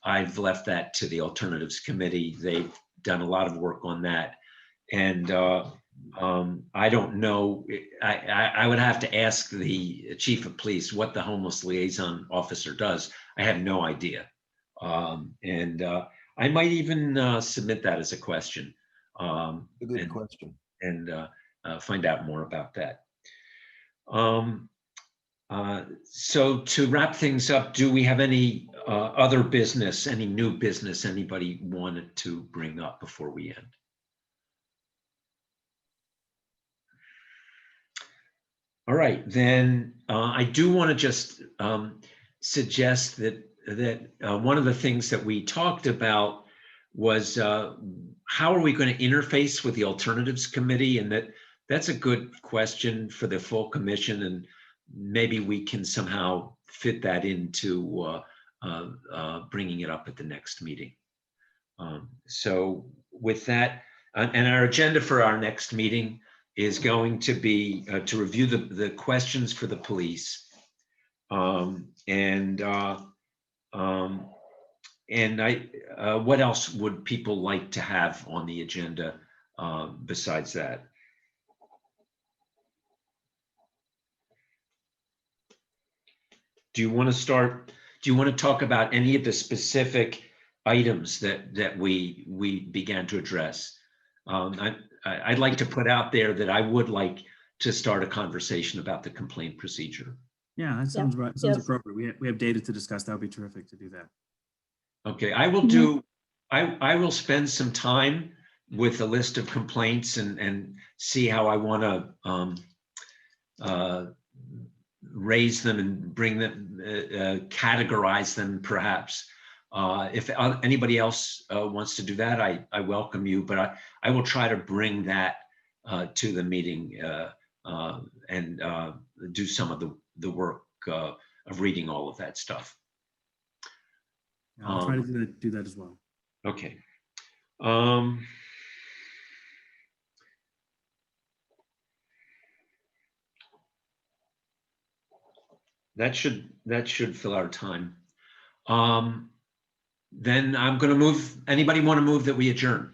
I've left that to the Alternatives Committee. They've done a lot of work on that, and I don't know. I would have to ask the chief of police what the homeless liaison officer does. I have no idea. And I might even submit that as a question. A good question. And find out more about that. So to wrap things up, do we have any other business, any new business anybody wanted to bring up before we end? All right, then I do want to just suggest that one of the things that we talked about was how are we going to interface with the Alternatives Committee, and that's a good question for the full commission, and maybe we can somehow fit that into bringing it up at the next meeting. So with that, and our agenda for our next meeting is going to be to review the questions for the police. And what else would people like to have on the agenda besides that? Do you want to start? Do you want to talk about any of the specific items that we began to address? I'd like to put out there that I would like to start a conversation about the complaint procedure. Yeah, that sounds right. Sounds Yes. appropriate. We have data to discuss. That would be terrific to do that. Okay, I will do. I will spend some time with a list of complaints and see how I want to raise them and bring them, categorize them perhaps. If anybody else wants to do that, I welcome you, but I will try to bring that to the meeting and do some of the work of reading all of that stuff. Yeah, I'll try to do that as well. Okay. That should fill our time. Then I'm going to move. Anybody want to move that we adjourn?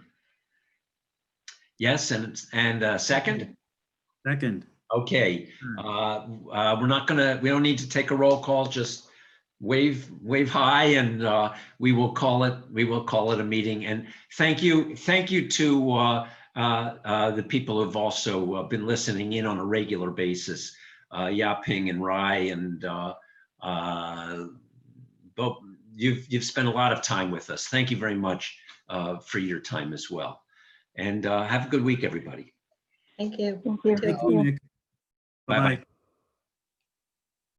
Yes, and second. Second. Okay. We're not gonna. We don't need to take a roll call. Just wave high, and we will call it. We will call it a meeting. And thank you to the people who've also been listening in on a regular basis. Yaping and Rai, and both. You've spent a lot of time with us. Thank you very much for your time as well. And have a good week, everybody. Thank you. Thank you. Thank Thank you, Nick. Bye-bye. Bye-bye.